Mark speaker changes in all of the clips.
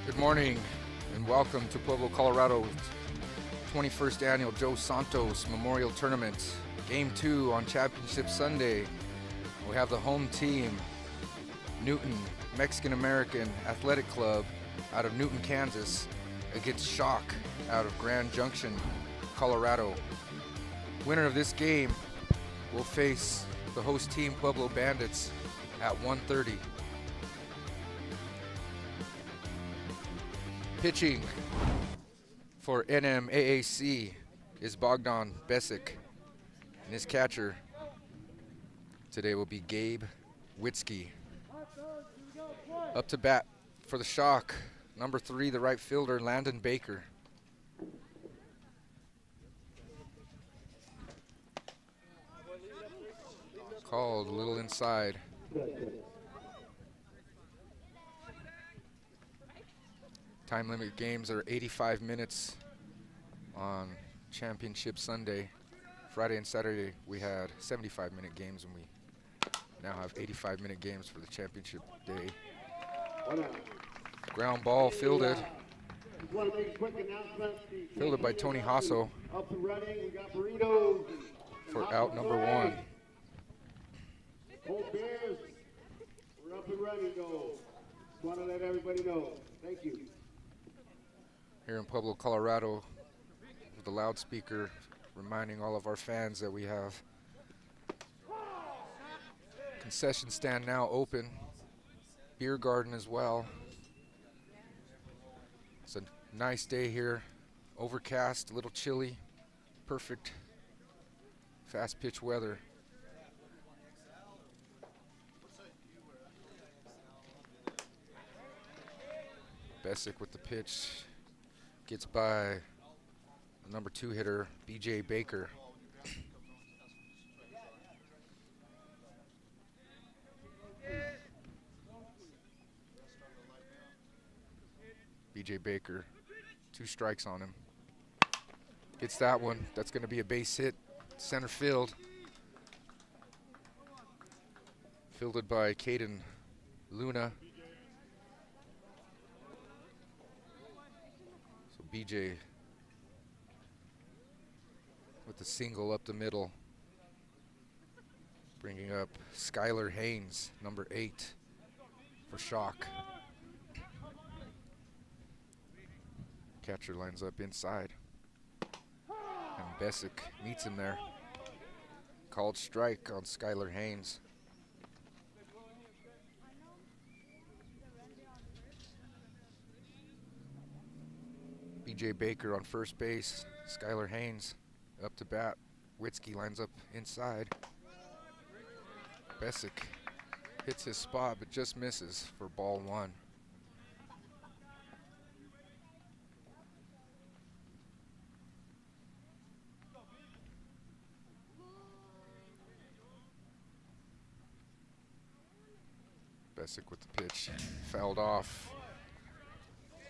Speaker 1: Good morning and welcome to Pueblo, Colorado's 21st Annual Joe Santos Memorial Tournament. Game 2 on Championship Sunday. We have the home team, Newton Mexican-American Athletic Club out of Newton, Kansas, against Shock out of Grand Junction, Colorado. Winner of this game will face the host team, Pueblo Bandits, at 1:30. Pitching for N.M.A.A.C is Bogdan Besic, and his catcher today will be Gabe Witzke. Up to bat for the Shock, number 3, the right fielder, Landon Baker. Called a little inside. Time limit games are 85 minutes on Championship Sunday. Friday and Saturday we had 75-minute games, and we now have 85-minute games for the championship day. Ground ball fielded. Fielded by Tony Hasso for out number 1.
Speaker 2: Cold Bears, we're up and running, though. Just want to let everybody know. Thank you.
Speaker 1: Here in Pueblo, Colorado, with the loudspeaker reminding all of our fans that we have concession stand now open, beer garden as well. It's a nice day here, overcast, a little chilly, perfect fast pitch weather. Besic with the pitch, gets by the number 2 hitter, B.J. Baker. B.J. Baker, 2 strikes on him. Gets that one. That's going to be a base hit, center field. Fielded by Caden Luna. BJ with the single up the middle, bringing up Skylar Haynes, number 8 for Shock. Catcher lines up inside, and Besic meets him there. Called strike on Skylar Haynes. B.J. Baker on first base, Skylar Haynes up to bat. Witzke lines up inside. Besic hits his spot but just misses for ball 1. Besic with the pitch, fouled off.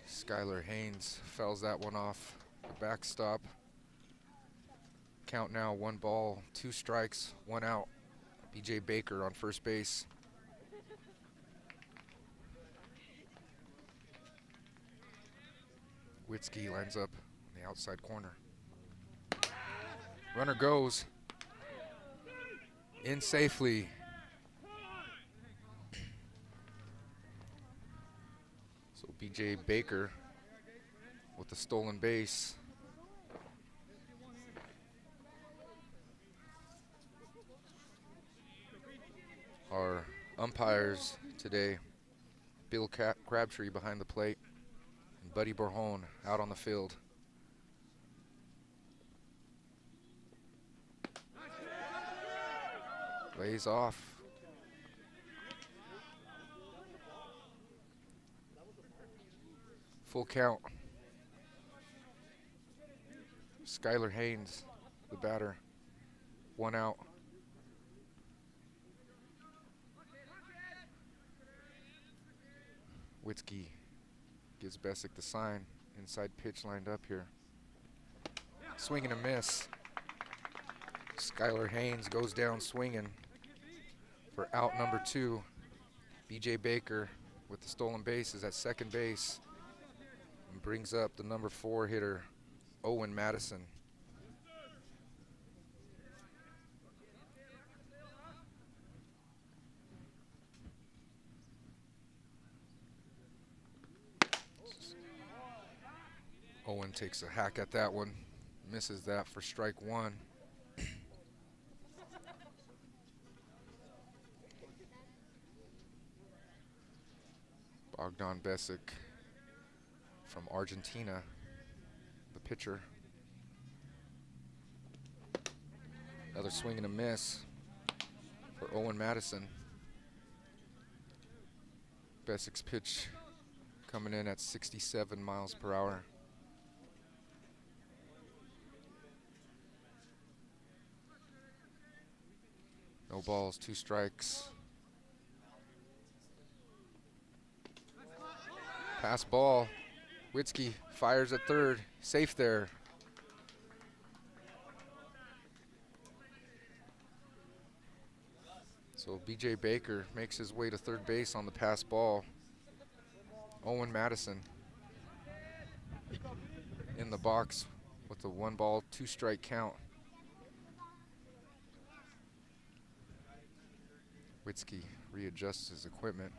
Speaker 1: Skylar Haynes fouls that one off the backstop. Count now 1 ball, 2 strikes, 1 out. B.J. Baker on first base. Witzke lines up in the outside corner. Runner goes in safely. B.J. Baker with the stolen base. Our umpires today, Bill Crabtree behind the plate, and Buddy Borhone out on the field. Lays off. Full count. Skylar Haynes, the batter, 1 out. Witzke gives Besic the sign. Inside pitch lined up here. Swing and a miss. Skylar Haynes goes down swinging for out number 2. B.J. Baker with the stolen base is at second base. brings up the number 4 hitter, Owen Madison. Owen takes a hack at that one, misses that for strike 1. Bogdan Besic from Argentina, the pitcher. Another swing and a miss for Owen Madison. Besic's pitch coming in at 67 miles per hour. No balls, 2 strikes. Pass ball. Witzke fires at third. Safe there. So B.J. Baker makes his way to third base on the pass ball. Owen Madison in the box with a 1 ball, 2 strike count. Witzke readjusts his equipment.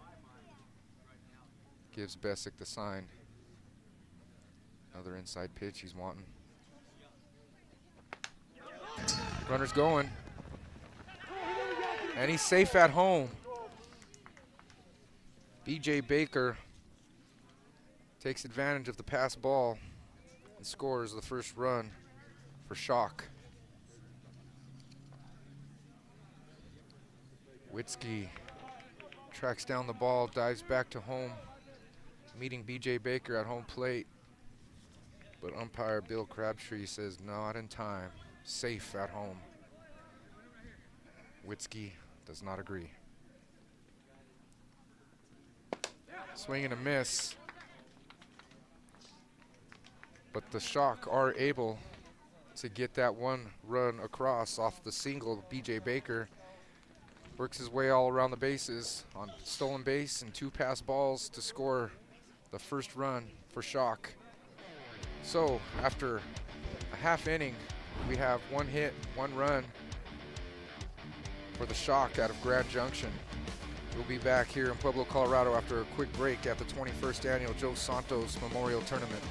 Speaker 1: Gives Besic the sign. Another inside pitch he's wanting. Runner's going. And he's safe at home. B.J. Baker takes advantage of the pass ball and scores the first run for Shock. Witzke tracks down the ball, dives back to home, meeting B.J. Baker at home plate. But umpire Bill Crabtree says not in time, safe at home. Witzke does not agree. Swing and a miss. But the Shock are able to get that 1 run across off the single. B.J. Baker works his way all around the bases on stolen base and 2 pass balls to score the first run for Shock. So after a half inning, we have 1 hit, 1 run for the Shock out of Grand Junction. We'll be back here in Pueblo, Colorado after a quick break at the 21st Annual Joe Santos Memorial Tournament.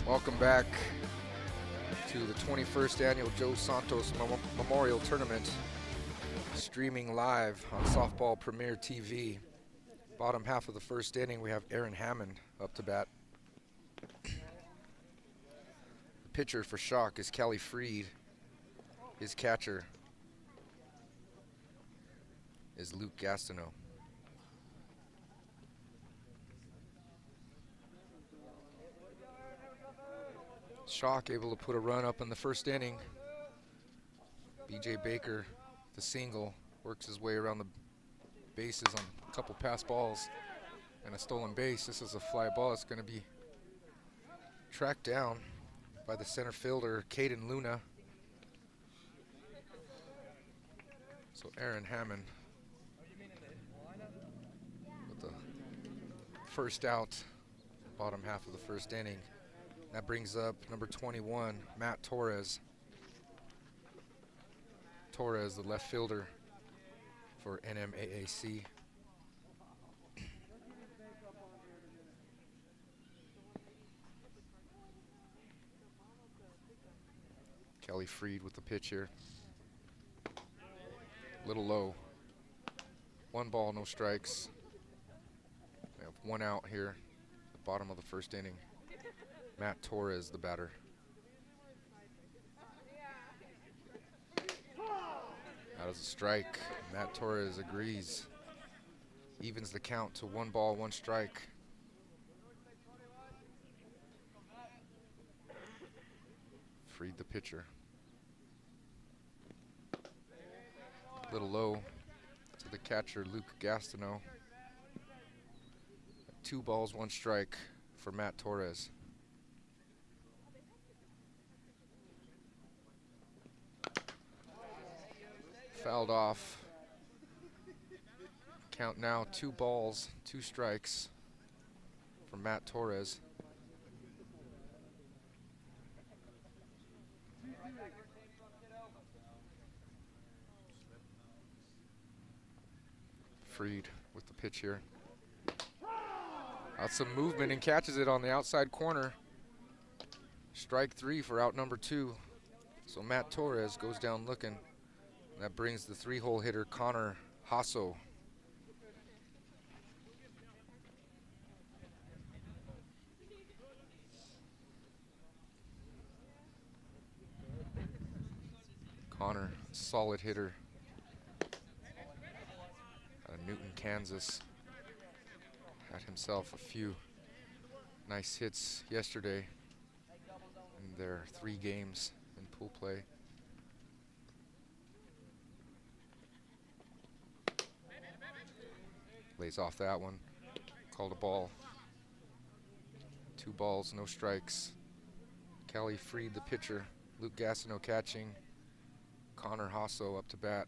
Speaker 1: Welcome back to the 21st Annual Joe Santos Memorial Tournament, streaming live on Softball Premier TV. Bottom half of the first inning, we have Aaron Hammond up to bat. The pitcher for Shock is Kelly Freed. His catcher is Luke Gastineau. Shock able to put a run up in the first inning. B.J. Baker, the single, works his way around the bases on a couple pass balls and a stolen base. This is a fly ball. It's going to be tracked down by the center fielder, Caden Luna. So Aaron Hammond first out, bottom half of the first inning. That brings up number 21, Matt Torres. Torres, the left fielder for N.M.A.A.C. Kelly Freed with the pitch here. Little low. 1 ball, no strikes. We have 1 out here, the bottom of the first inning. Matt Torres, the batter. That is a strike. Matt Torres agrees. Evens the count to 1 ball, 1 strike. Freed the pitcher. Little low to the catcher, Luke Gastineau. 2 balls, 1 strike for Matt Torres. Fouled off. Count now 2 balls, 2 strikes for Matt Torres. Freed with the pitch here. Got some movement and catches it on the outside corner. Strike 3 for out number 2. So Matt Torres goes down looking. That brings the 3-hole hitter Connor Hasso. Connor, solid hitter. Out of Newton, Kansas. Had himself a few nice hits yesterday in their 3 games in pool play. Lays off that one. Called a ball. 2 balls, no strikes. Kelly Freed, the pitcher. Luke Gastineau catching. Connor Hasso up to bat.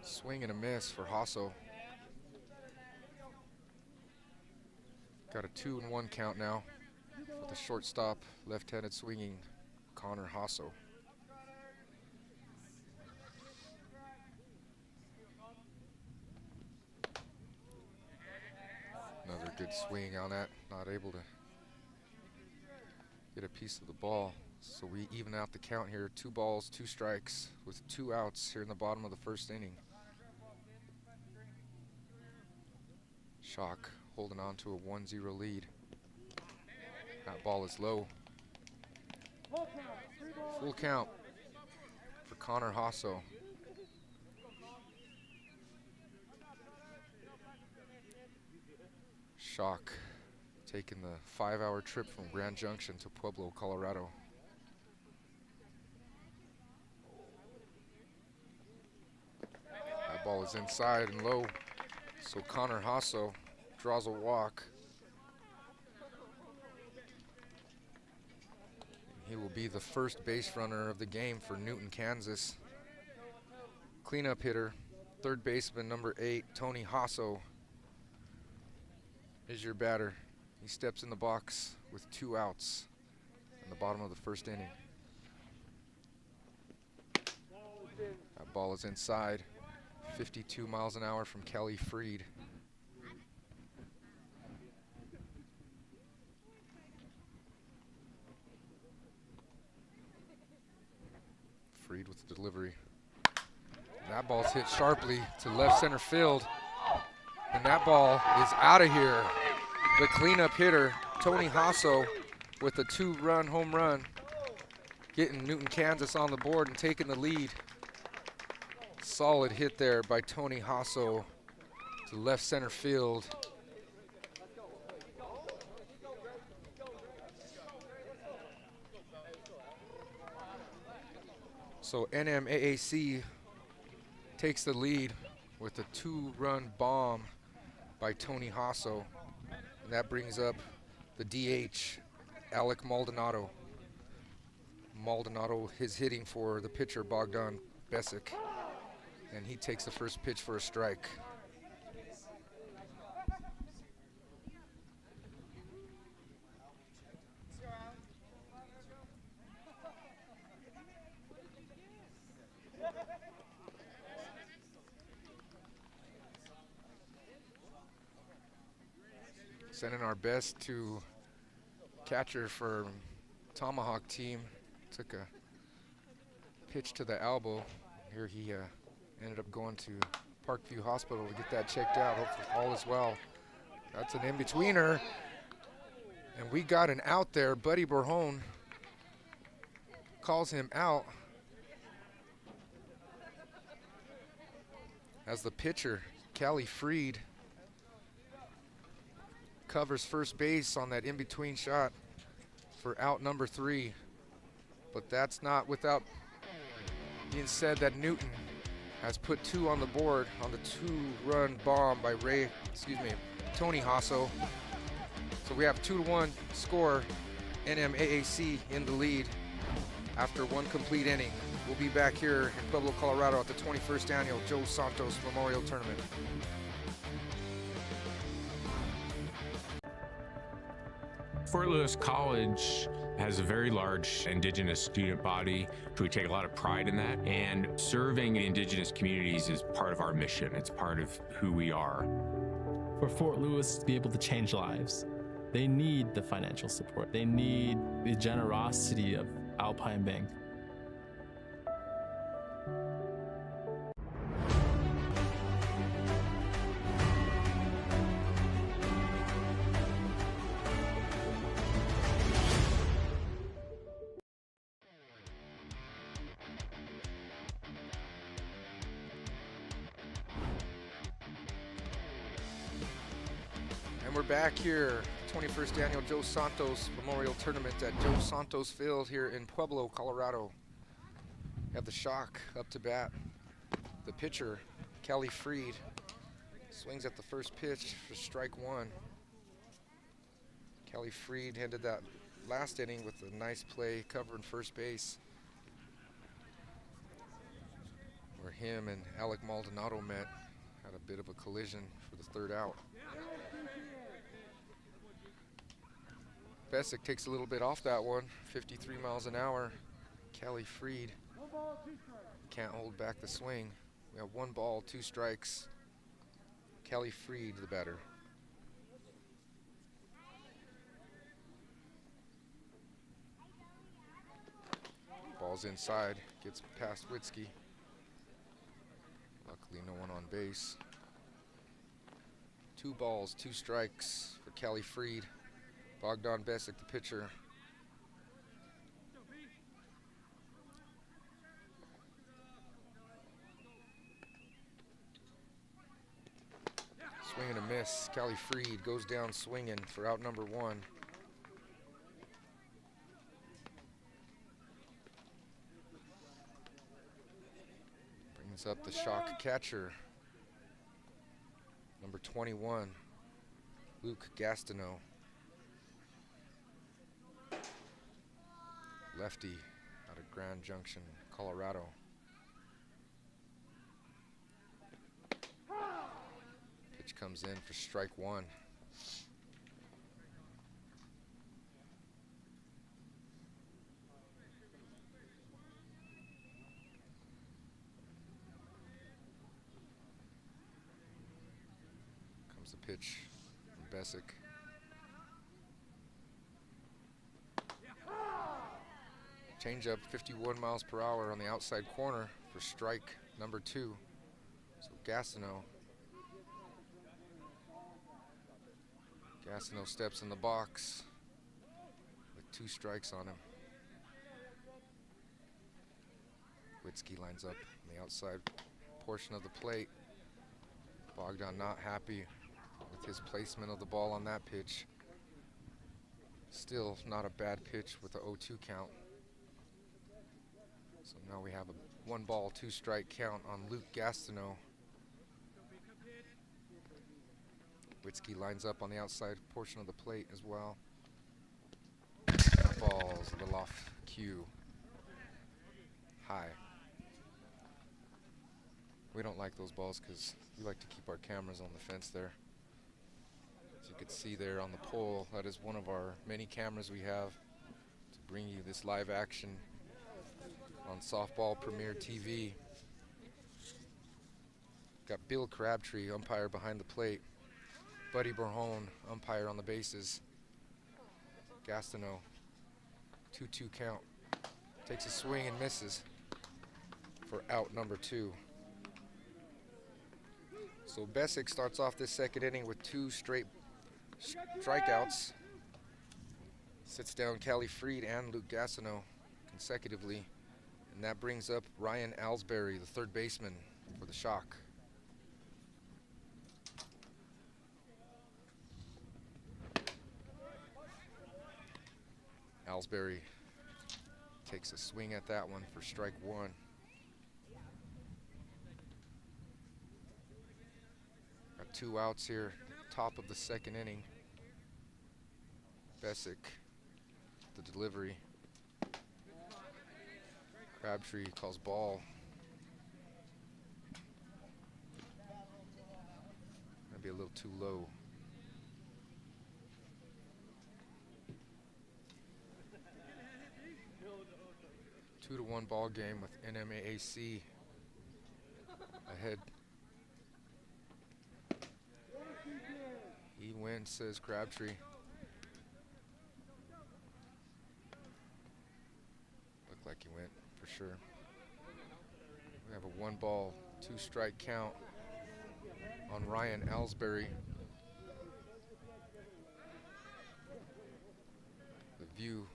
Speaker 1: Swing and a miss for Hasso. Got a 2-1 count now with the shortstop, left-handed swinging Connor Hasso. Another good swing on that, not able to get a piece of the ball. So we even out the count here, 2 balls, 2 strikes with 2 outs here in the bottom of the first inning. Shock holding on to a 1-0 lead. That ball is low. Full count for Connor Hasso. Shock taking the 5-hour trip from Grand Junction to Pueblo, Colorado. That ball is inside and low. So Connor Hasso draws a walk. He will be the first base runner of the game for Newton, Kansas. Cleanup hitter, 3rd baseman number 8, Tony Hasso, is your batter. He steps in the box with 2 outs in the bottom of the first inning. That ball is inside. 52 miles an hour from Kelly Freed. Freed with the delivery. That ball's hit sharply to left center field. And that ball is out of here. The cleanup hitter, Tony Hasso, with a 2-run home run, getting Newton, Kansas on the board and taking the lead. Solid hit there by Tony Hasso to left center field. So N.M.A.A.C takes the lead with a 2-run bomb by Tony Hasso. And that brings up the DH, Alec Maldonado. Maldonado is hitting for the pitcher, Bogdan Besic. And he takes the first pitch for a strike. Sending our best to catcher for Tomahawk team. Took a pitch to the elbow. Here he ended up going to Parkview Hospital to get that checked out. Hopefully all is well. That's an in-betweener. And we got an out there. Buddy Borjon calls him out as the pitcher, Callie Freed, covers first base on that in-between shot for out number 3. But that's not without being said that Newton has put 2 on the board on the 2-run bomb by Tony Hasso. So we have 2-1 score, N.M.A.A.C in the lead after 1 complete inning. We'll be back here in Pueblo, Colorado at the 21st Annual Joe Santos Memorial Tournament.
Speaker 3: Fort Lewis College has a very large Indigenous student body, so we take a lot of pride in that. And serving Indigenous communities is part of our mission. It's part of who we are.
Speaker 4: For Fort Lewis to be able to change lives, they need the financial support. They need the generosity of Alpine Bank.
Speaker 1: And we're back here, 21st Annual Joe Santos Memorial Tournament at Joe Santos Field here in Pueblo, Colorado. We have the Shock up to bat. The pitcher, Callie Freed, swings at the first pitch for strike 1. Callie Freed ended that last inning with a nice play covering first base, where him and Alec Maldonado met, had a bit of a collision for the 3rd out. Besic takes a little bit off that one, 53 miles an hour. Callie Freed can't hold back the swing. We have 1 ball, 2 strikes. Callie Freed, the batter. Ball's inside, gets past Witzke. Luckily no one on base. 2 balls, 2 strikes for Callie Freed. Bogdan Besic, the pitcher. Swing and a miss. Callie Freed goes down swinging for out number 1. Brings up the Shock catcher, number 21, Luke Gastineau. Lefty out of Grand Junction, Colorado. Pitch comes in for strike 1. Comes the pitch from Besic. Changeup, 51 miles per hour on the outside corner for strike number 2. So Gastineau steps in the box with 2 strikes on him. Witzke lines up on the outside portion of the plate. Bogdan not happy with his placement of the ball on that pitch. Still not a bad pitch with the 0-2 count. So now we have a 1 ball, 2 strike count on Luke Gastineau. Witzke lines up on the outside portion of the plate as well. That ball's a little off cue. High. We don't like those balls because we like to keep our cameras on the fence there. As you can see there on the pole, that is one of our many cameras we have to bring you this live action on Softball Premier TV. Got Bill Crabtree, umpire behind the plate. Buddy Borhone, umpire on the bases. Gastineau, 2-2 count. Takes a swing and misses for out number 2. So Bessick starts off this second inning with 2 straight strikeouts. Sits down Callie Freed and Luke Gastineau consecutively. And that brings up Ryan Alsbury, the third baseman for the Shock. Alsbury takes a swing at that one for strike 1. Got 2 outs here, top of the second inning. Bessick, the delivery. Crabtree calls ball. Might be a little too low. Two to 1 ball game with N.M.A.A.C ahead. He wins, says Crabtree. Looked like he went for sure. We have a 1 ball, 2 strike count on Ryan Alsbury. The view,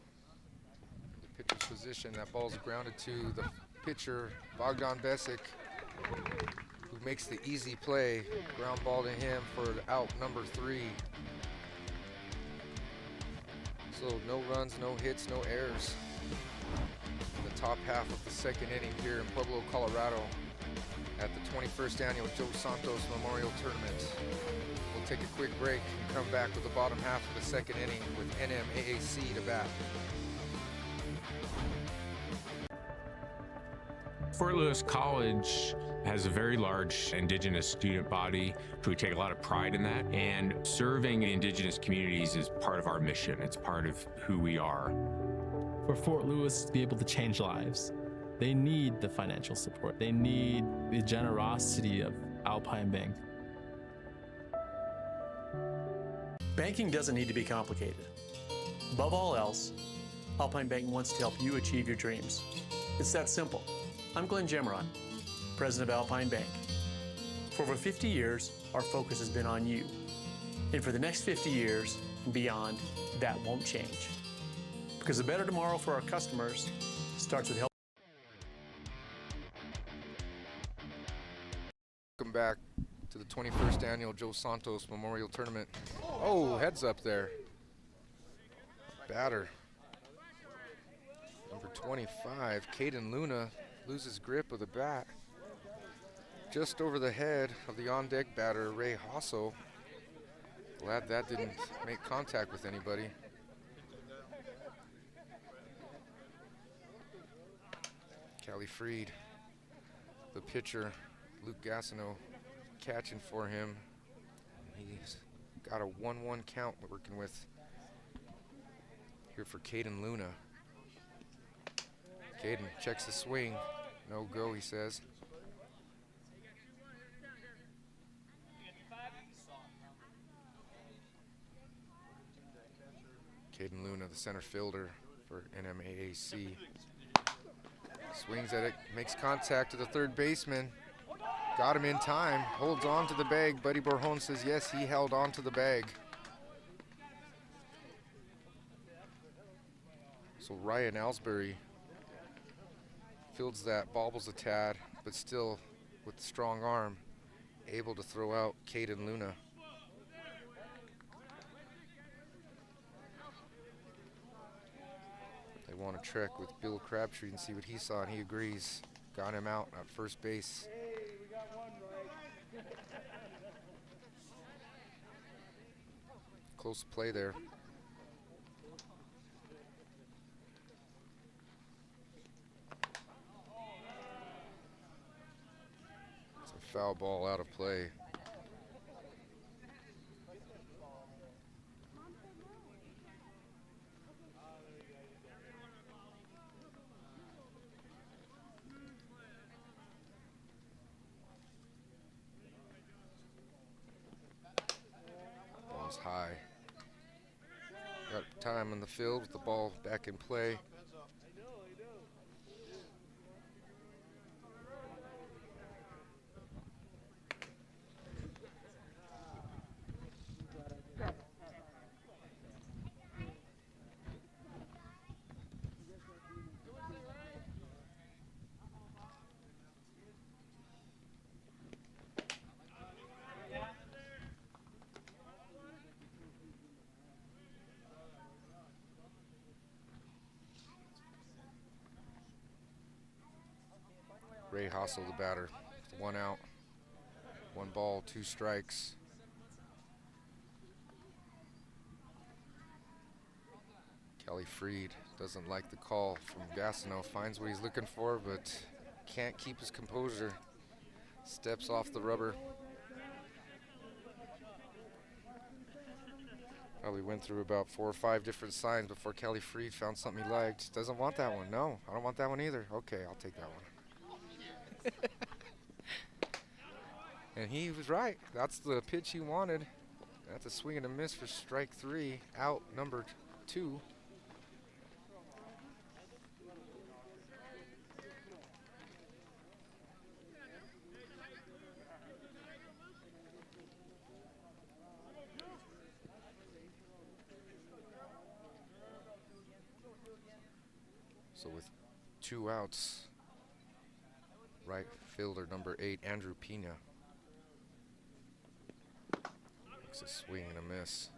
Speaker 1: the pitcher's position, that ball's grounded to the pitcher, Bogdan Bessick, who makes the easy play. Ground ball to him for out number 3. So no runs, no hits, no errors. In the top half of the second inning here in Pueblo, Colorado at the 21st annual Joe Santos Memorial Tournament. We'll take a quick break and come back with the bottom half of the second inning with N.M.A.A.C to bat.
Speaker 3: Fort Lewis College has a very large Indigenous student body. We take a lot of pride in that, and serving Indigenous communities is part of our mission. It's part of who we are.
Speaker 4: For Fort Lewis to be able to change lives, they need the financial support. They need the generosity of Alpine Bank.
Speaker 5: Banking doesn't need to be complicated. Above all else, Alpine Bank wants to help you achieve your dreams. It's that simple. I'm Glenn Gemron, President of Alpine Bank. For over 50 years, our focus has been on you. And for the next 50 years and beyond, that won't change. Because a better tomorrow for our customers starts with help.
Speaker 1: Welcome back to the 21st annual Joe Santos Memorial Tournament. Oh, heads up there. Batter. Number 25, Caden Luna, loses grip of the bat. Just over the head of the on-deck batter, Ray Hosso. Glad that didn't make contact with anybody. Callie Freed, the pitcher, Luke Gastineau, catching for him. He's got a 1-1 count we're working with here for Caden Luna. Caden checks the swing. No go, he says. Caden Luna, the center fielder for N.M.A.A.C. Swings at it, makes contact to the third baseman. Got him in time, holds on to the bag. Buddy Borhone says yes, he held on to the bag. So Ryan Alsbury fields that, bobbles a tad, but still with strong arm, able to throw out Caden Luna. They want to trek with Bill Crabtree and see what he saw, and he agrees. Got him out at first base. Close play there. It's a foul ball out of play. time in the field with the ball back in play. Ray Hossel, the batter, with 1 out, 1 ball, 2 strikes. Kelly Freed doesn't like the call from Gastineau, finds what he's looking for, but can't keep his composure. Steps off the rubber. Probably went through about 4 or 5 different signs before Kelly Freed found something he liked. Doesn't want that one. No, I don't want that one either. Okay, I'll take that one. And he was right. That's the pitch he wanted. That's a swing and a miss for strike 3, out number 2. So with 2 outs, right fielder number 8, Andrew Pina, makes a swing and a miss.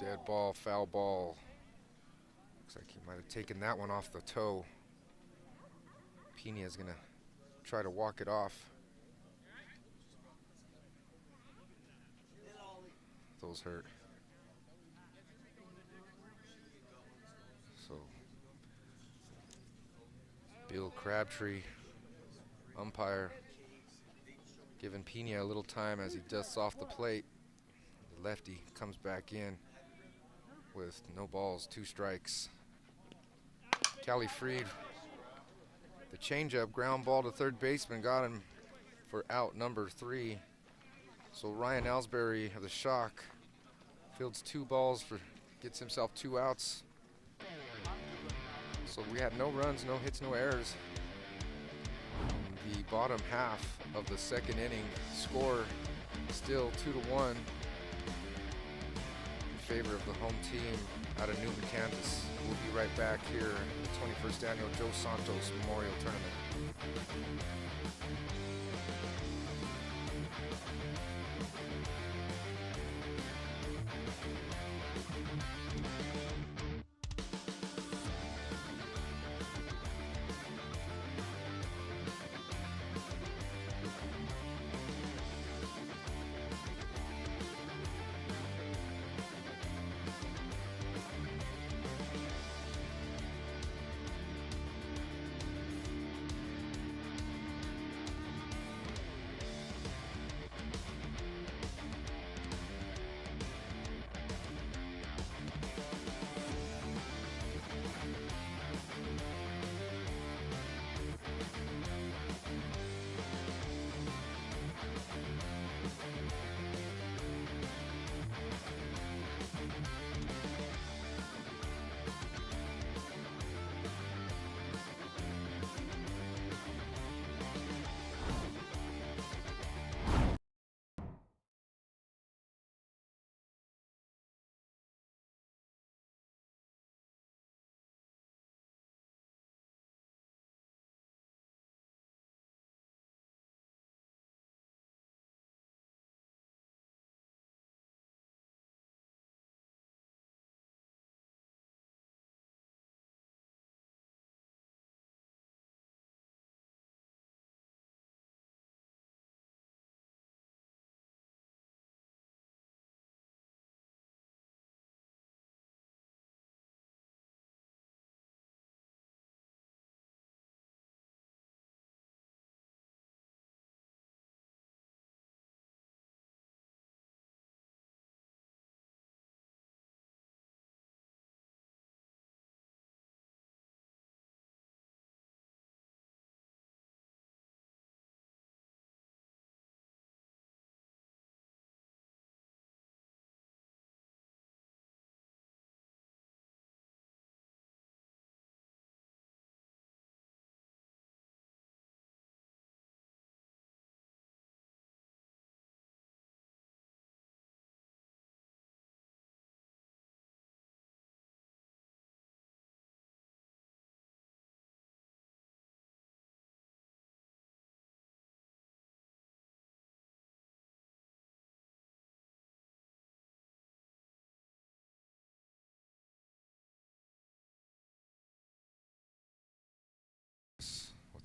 Speaker 1: Dead ball, foul ball. Looks like he might have taken that one off the toe. Pina is gonna try to walk it off. Those hurt. So Bill Crabtree, umpire, giving Pina a little time as he dusts off the plate. The lefty comes back in with no balls, 2 strikes. Callie Freed, the changeup, ground ball to third baseman, got him for out number 3. So Ryan Ellsbury of the Shock fields 2 balls gets himself 2 outs. So we had no runs, no hits, no errors. In the bottom half of the 2nd inning, score still 2-1 in favor of the home team out of Newton, Kansas. We'll be right back here at the 21st Annual Joe Santos Memorial Tournament.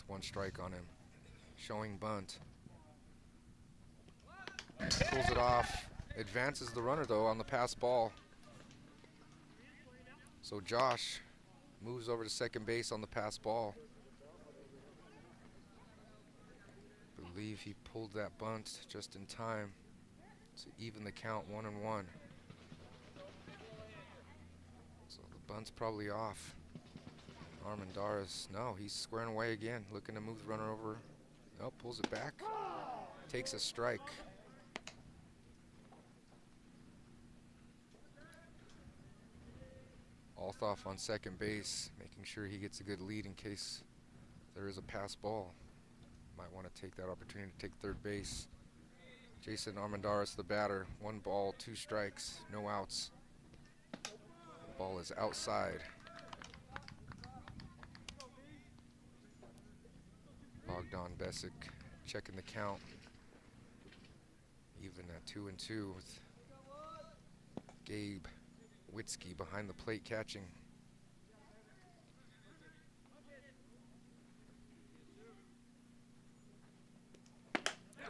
Speaker 1: 1 strike on him. Showing bunt. Pulls it off. Advances the runner though on the pass ball. So Josh moves over to second base on the pass ball. Believe he pulled that bunt just in time to even the count 1-1. So the bunt's probably off. Armendariz, no, he's squaring away again, looking to move the runner over. Nope, pulls it back. Takes a strike. Althoff on second base, making sure he gets a good lead in case there is a pass ball. Might want to take that opportunity to take third base. Jason Armendariz, the batter. 1 ball, 2 strikes, no outs. The ball is outside. Bogdan Besic checking the count. Even at 2-2 with Gabe Witzke behind the plate catching.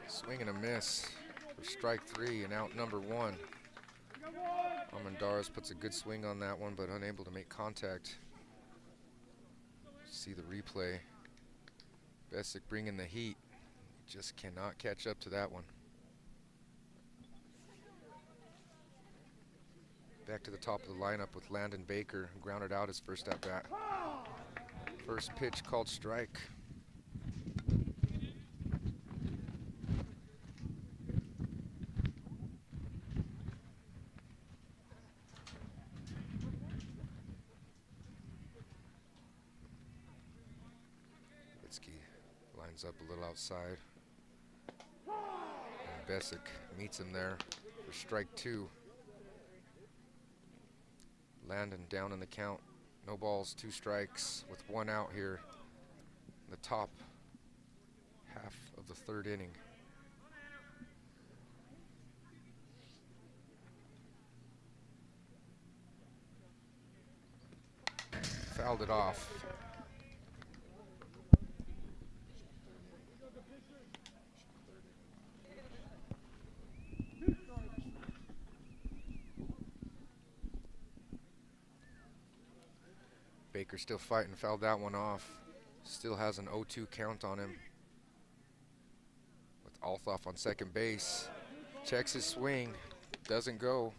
Speaker 1: Swing and a miss for strike 3 and out number 1. Armendariz puts a good swing on that one, but unable to make contact. See the replay. Besic bringing the heat. Just cannot catch up to that one. Back to the top of the lineup with Landon Baker, who grounded out his first at bat. First pitch called strike. Witzke lines up a little outside. And Besic meets him there for strike 2. Landon down in the count. No balls, 2 strikes with 1 out here in the top half of the 3rd inning. Fouled it off. Baker still fighting, fouled that one off. Still has an 0-2 count on him. With Althoff on second base. Checks his swing, doesn't go.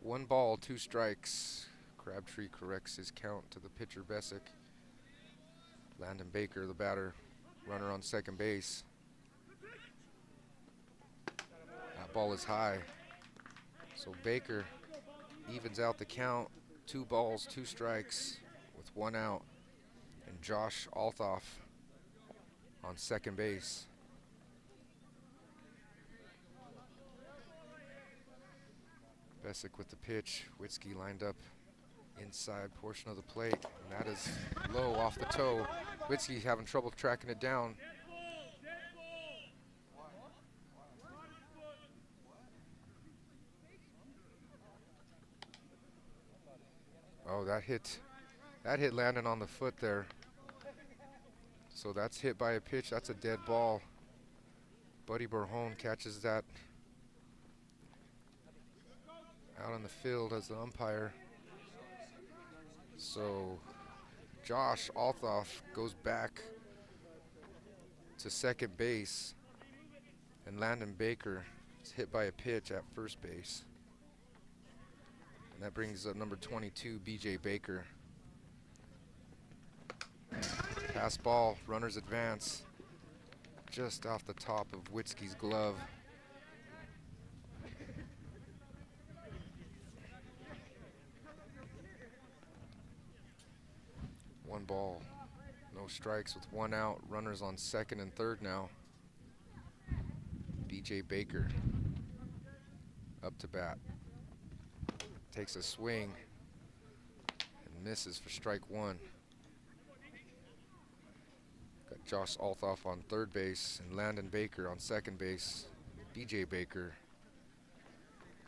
Speaker 1: One ball, 2 strikes. Crabtree corrects his count to the pitcher Besic. Landon Baker, the batter, runner on second base. That ball is high. So Baker evens out the count. 2 balls, 2 strikes with 1 out. And Josh Althoff on second base. Besic with the pitch. Witzke lined up inside portion of the plate. And that is low off the toe. Witzke having trouble tracking it down. Oh, that hit Landon on the foot there. So that's hit by a pitch. That's a dead ball. Buddy Berhone catches that out on the field as the umpire. So Josh Althoff goes back to second base, and Landon Baker is hit by a pitch at first base. And that brings up number 22, BJ Baker. Pass ball, runners advance. Just off the top of Witzke's glove. One ball, no strikes with 1 out. Runners on second and third now. BJ Baker up to bat. Takes a swing and misses for strike 1. Got Josh Althoff on third base and Landon Baker on second base. BJ Baker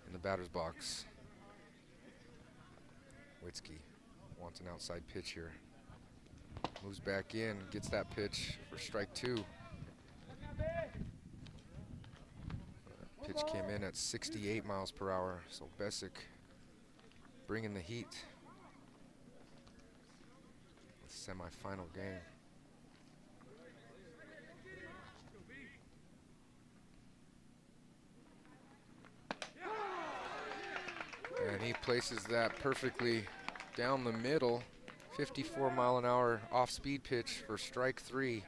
Speaker 1: in the batter's box. Witzke wants an outside pitch here. Moves back in, gets that pitch for strike 2. Pitch came in at 68 miles per hour, so Bessick bringing the heat. Semi-final game. And he places that perfectly down the middle. 54-mile-an-hour off-speed pitch for strike 3.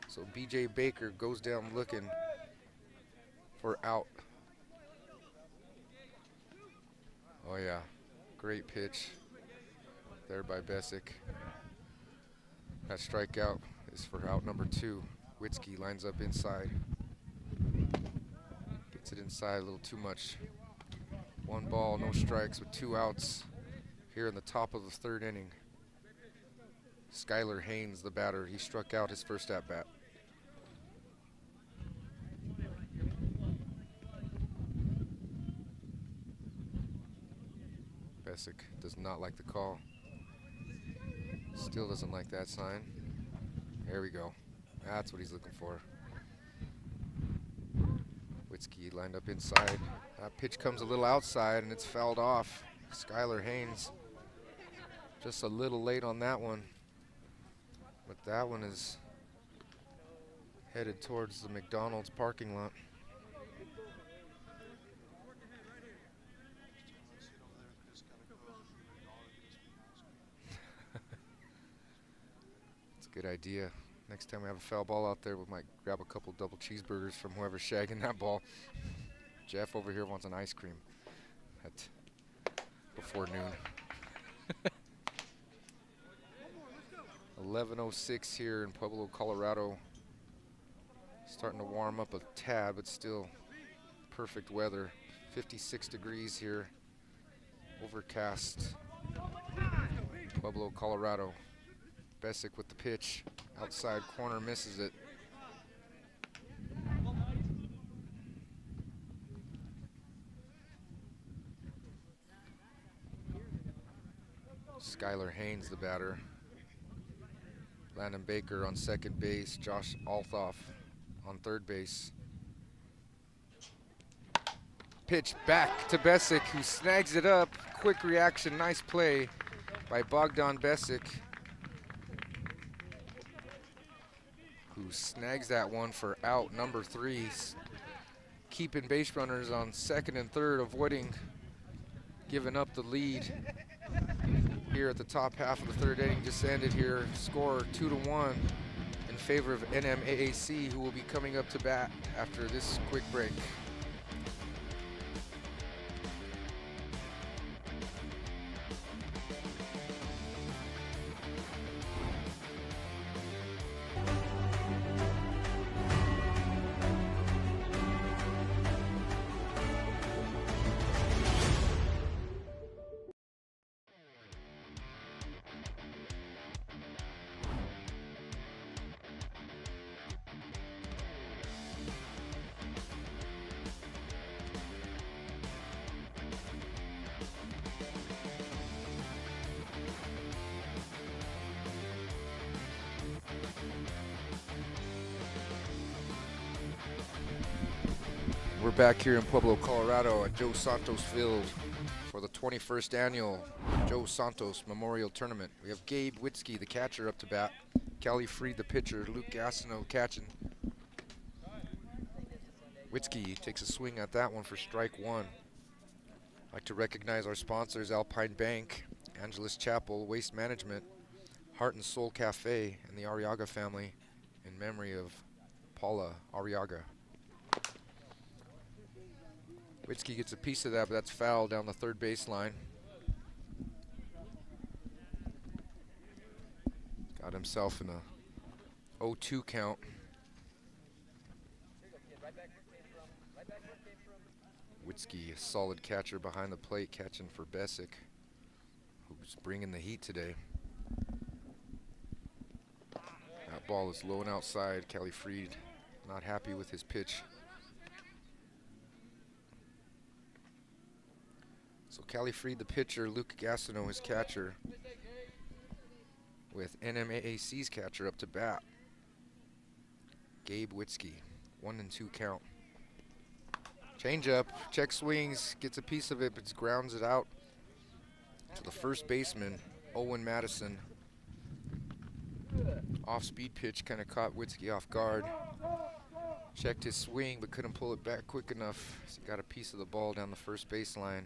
Speaker 1: So B.J. Baker goes down looking for out. Oh yeah, great pitch there by Bessick. That strikeout is for out number 2. Witzke lines up inside. Gets it inside a little too much. 1 ball, no strikes with 2 outs here in the top of the 3rd inning. Skylar Haynes, the batter, he struck out his first at-bat. Bessick does not like the call. Still doesn't like that sign. There we go. That's what he's looking for. Witzke lined up inside. That pitch comes a little outside and it's fouled off. Skylar Haynes just a little late on that one. But that one is headed towards the McDonald's parking lot. It's a good idea. Next time we have a foul ball out there, we might grab a couple double cheeseburgers from whoever's shagging that ball. Jeff over here wants an ice cream at before noon. 11:06 here in Pueblo, Colorado. Starting to warm up a tad, but still perfect weather. 56 degrees here. Overcast. Pueblo, Colorado. Bessick with the pitch. Outside corner, misses it. Skylar Haynes, the batter. Landon Baker on second base. Josh Althoff on third base. Pitch back to Bessick, who snags it up. Quick reaction, nice play by Bogdan Bessick, who snags that one for out number 3. Keeping base runners on second and third, avoiding giving up the lead here at the top half of the 3rd inning. Just ended here. Score 2-1 in favor of N.M.A.A.C, who will be coming up to bat after this quick break. We're back here in Pueblo, Colorado at Joe Santos Field for the 21st annual Joe Santos Memorial Tournament. We have Gabe Witzke, the catcher, up to bat. Callie Freed, the pitcher. Luke Gastineau catching. Witzke takes a swing at that one for strike 1. I'd like to recognize our sponsors, Alpine Bank, Angeles Chapel, Waste Management, Heart and Soul Cafe, and the Arriaga family in memory of Paula Arriaga. Witzke gets a piece of that, but that's foul down the third baseline. Got himself in a 0-2 count. Witzke, a solid catcher behind the plate, catching for Bessick, who's bringing the heat today. That ball is low and outside. Callie Freed not happy with his pitch. So Callie Freed, the pitcher, Luke Gastineau, his catcher, with N.M.A.A.C's catcher up to bat, Gabe Witzke. 1-2 count. Changeup, check swings, gets a piece of it, but grounds it out to the first baseman, Owen Madison. Off-speed pitch kind of caught Witzke off guard. Checked his swing, but couldn't pull it back quick enough. So he got a piece of the ball down the first baseline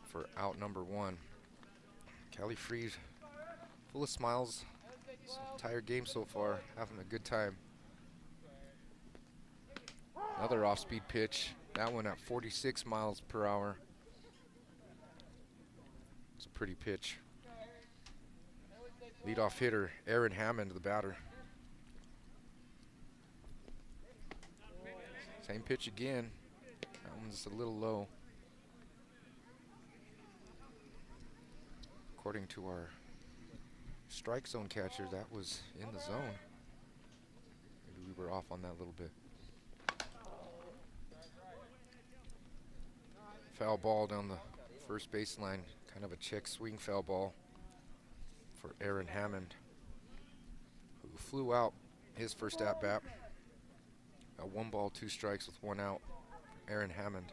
Speaker 1: for out number 1. Callie Freed, full of smiles. Entire game so far, having a good time. Another off-speed pitch. That one at 46 miles per hour. It's a pretty pitch. Leadoff hitter, Aaron Hammond, the batter. Same pitch again. That one's a little low. According to our strike zone catcher, that was in the zone. Maybe we were off on that a little bit. Foul ball down the first baseline. Kind of a check swing foul ball for Aaron Hammond, who flew out his first at-bat. A 1 ball, 2 strikes with 1 out. Aaron Hammond.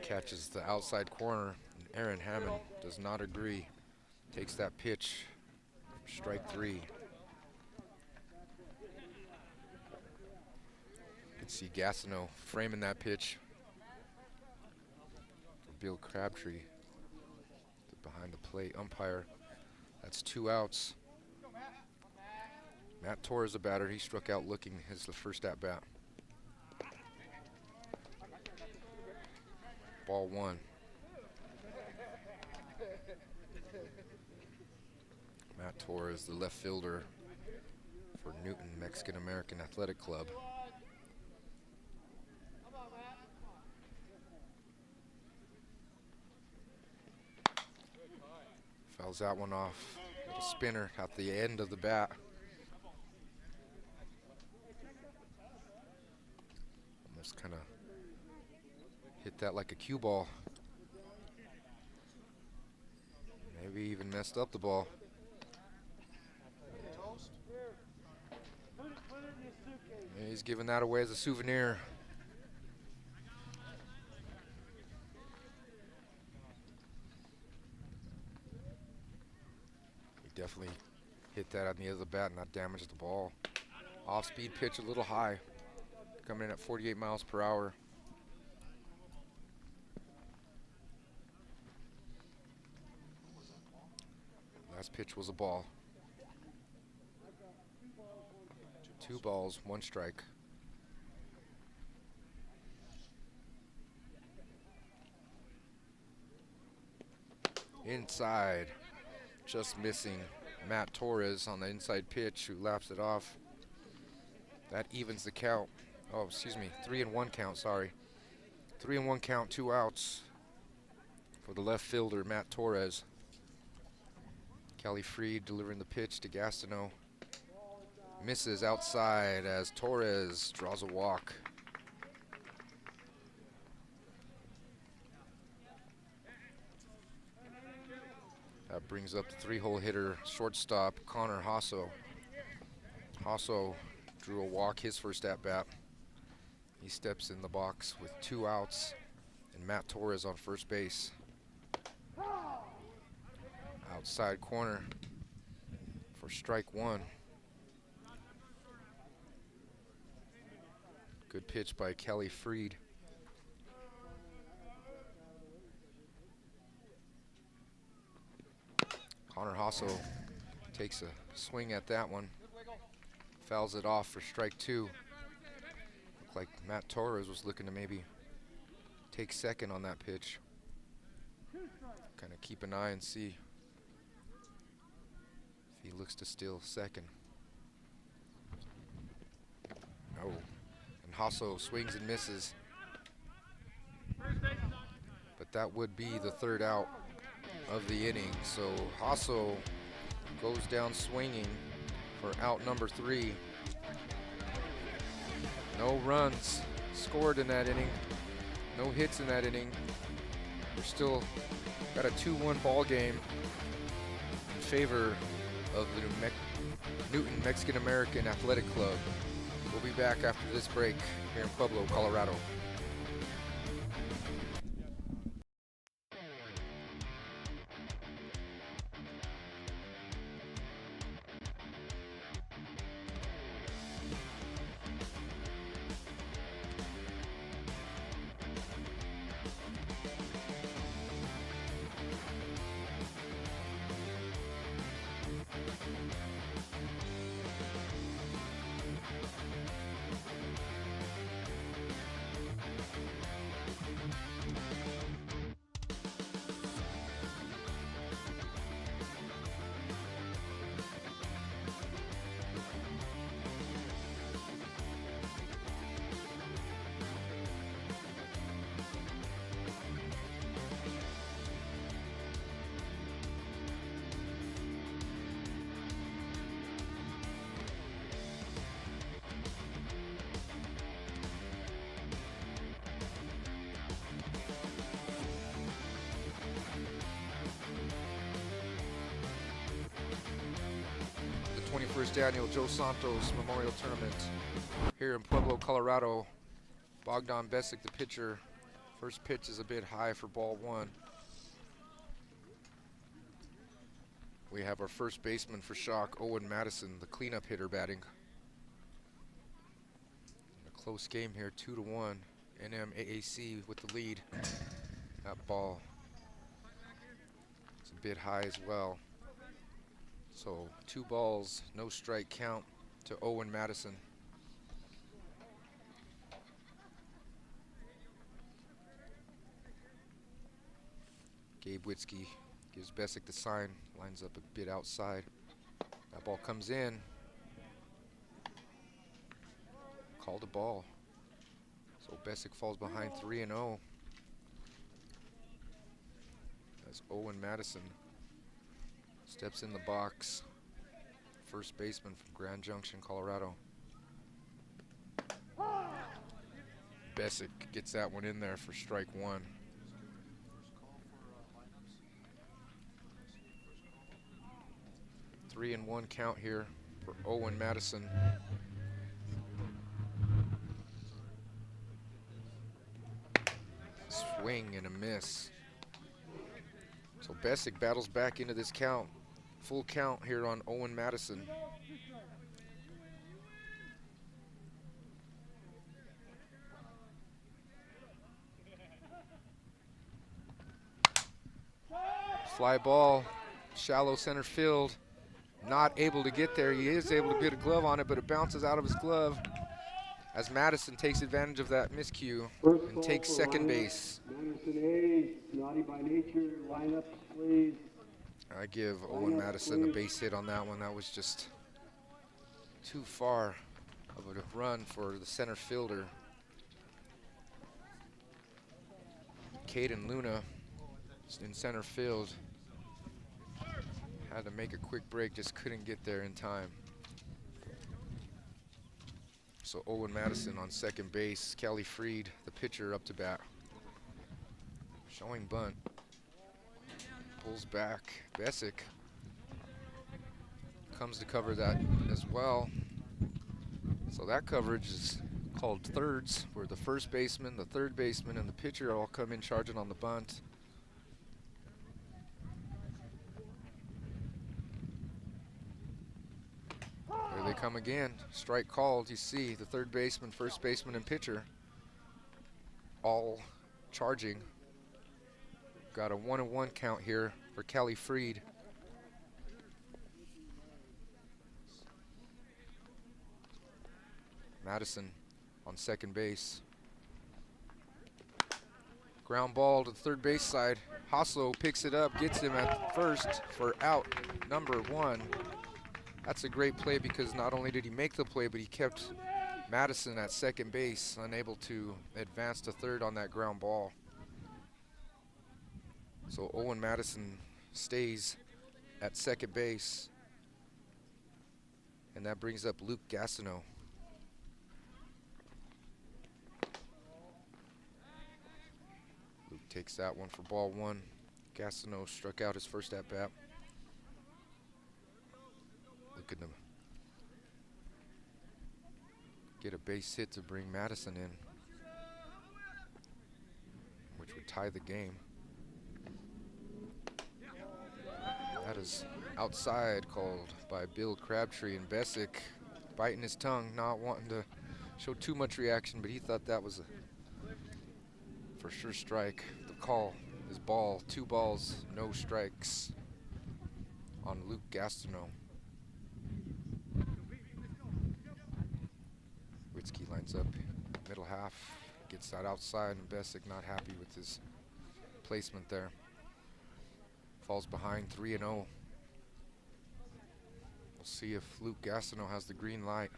Speaker 1: Catches the outside corner, and Aaron Hammond does not agree. Takes that pitch, strike 3. You can see Gastineau framing that pitch for Bill Crabtree, behind the plate umpire. That's 2 outs. Matt Torres, the batter, he struck out looking his first at bat. Ball 1. Matt Torres, the left fielder for Newton Mexican American Athletic Club. Fouls that one off. Little spinner at the end of the bat. Almost kind of hit that like a cue ball. Maybe even messed up the ball. And he's giving that away as a souvenir. Definitely hit that on the end of the bat and not damage the ball. Off-speed pitch a little high, coming in at 48 miles per hour. Last pitch was a ball. 2 balls, 1 strike. Inside. Just missing Matt Torres on the inside pitch, who laps it off. That evens the count. Oh, excuse me, 3-1 count, sorry. 3-1 count, 2 outs for the left fielder, Matt Torres. Callie Freed delivering the pitch to Gastineau. Misses outside as Torres draws a walk. That brings up the 3-hole hitter, shortstop, Connor Hasso. Hasso drew a walk his first at-bat. He steps in the box with 2 outs and Matt Torres on first base. Outside corner for strike 1. Good pitch by Callie Freed. Connor Hasso takes a swing at that one. Fouls it off for strike 2. Looked like Matt Torres was looking to maybe take second on that pitch. Kind of keep an eye and see if he looks to steal second. No. And Hasso swings and misses. But that would be the 3rd out of the inning. So Hasso goes down swinging for out number 3. No runs scored in that inning. No hits in that inning. We're still got a 2-1 ball game in favor of the Newton Mexican American Athletic Club. We'll be back after this break here in Pueblo, Colorado. The 21st annual Joe Santos Memorial Tournament here in Pueblo, Colorado. Bogdan Besic, the pitcher. First pitch is a bit high for ball one. We have our first baseman for Shock, Owen Madison, the cleanup hitter, batting. A close game here, 2-1. N.M.A.A.C with the lead. That ball is a bit high as well. So 2 balls, no strike count to Owen Madison. Gabe Witzke gives Besic the sign, lines up a bit outside. That ball comes in. Called a ball. So Besic falls behind 3-0. As Owen Madison steps in the box. First baseman from Grand Junction, Colorado. Besic gets that one in there for strike one. Three and one count here for Owen Madison. Swing and a miss. So Besic battles back into this count. Full count here on Owen Madison. Fly ball, shallow center field. Not able to get there. He is able to get a glove on it, but it bounces out of his glove as Madison takes advantage of that miscue and takes second base.
Speaker 2: Madison A, naughty by nature, lineup, please.
Speaker 1: I give Owen Madison a base hit on that one. That was just too far of a run for the center fielder. Caden Luna in center field. Had to make a quick break, just couldn't get there in time. So Owen Madison on second base. Kelly Freed, the pitcher, up to bat. Showing bunt. Pulls back. Besic comes to cover that as well. So that coverage is called thirds, where the first baseman, the third baseman, and the pitcher all come in charging on the bunt. There they come again. Strike called. You see the third baseman, first baseman, and pitcher all charging. Got a 1-1 count here for Kelly Freed. Madison on second base. Ground ball to the third base side. Hoslo picks it up, gets him at first for out number 1. That's a great play because not only did he make the play, but he kept Madison at second base, unable to advance to third on that ground ball. So Owen Madison stays at second base. And that brings up Luke Gastineau. takes that one for ball one. Gastineau struck out his first at bat. Looking to get a base hit to bring Madison in, which would tie the game. That is outside, called by Bill Crabtree, and Bessick biting his tongue, not wanting to show too much reaction, but he thought that was a for sure strike. The call is ball. 2 balls, no strikes on Luke Gastineau. Witzke lines up middle half, gets that outside, and Bessick not happy with his placement there. Falls behind 3-0. We'll see if Luke Gastineau has the green light.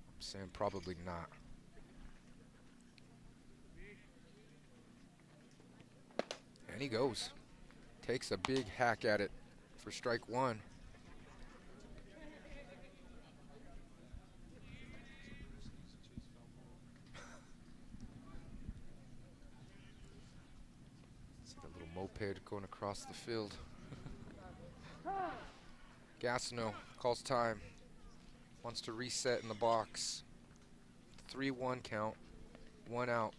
Speaker 1: I'm saying probably not. And he goes. Takes a big hack at it for strike 1. Moped going across the field. Gastineau calls time. Wants to reset in the box. 3-1 count. 1 out.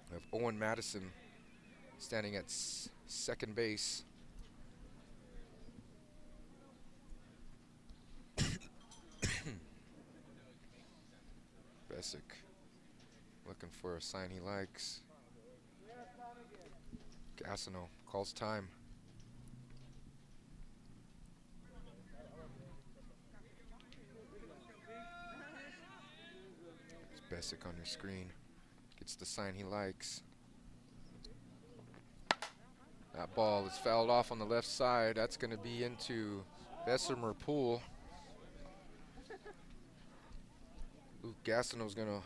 Speaker 1: We have Owen Madison standing at second base. Bessick looking for a sign he likes. Gastineau calls time. It's Bessick on your screen. Gets the sign he likes. That ball is fouled off on the left side. That's going to be into Bessemer Pool. Luke Gastineau's going to